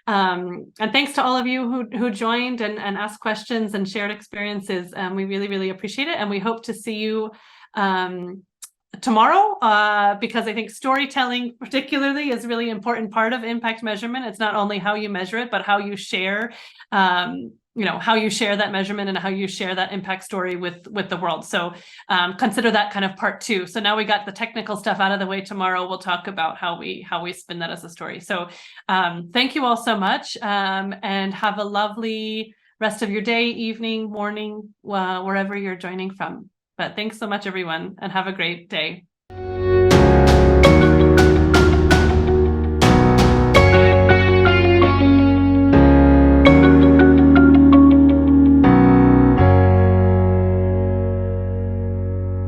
And thanks to all of you who joined and asked questions and shared experiences. We really appreciate it, and we hope to see you tomorrow, because I think storytelling particularly is a really important part of impact measurement. It's not only how you measure it, but how you share, how you share that measurement and how you share that impact story with the world. So consider that kind of part 2. So now we got the technical stuff out of the way. Tomorrow we'll talk about how we spin that as a story. So thank you all so much, and have a lovely rest of your day, evening, morning, wherever you're joining from. But thanks so much, everyone, and have a great day.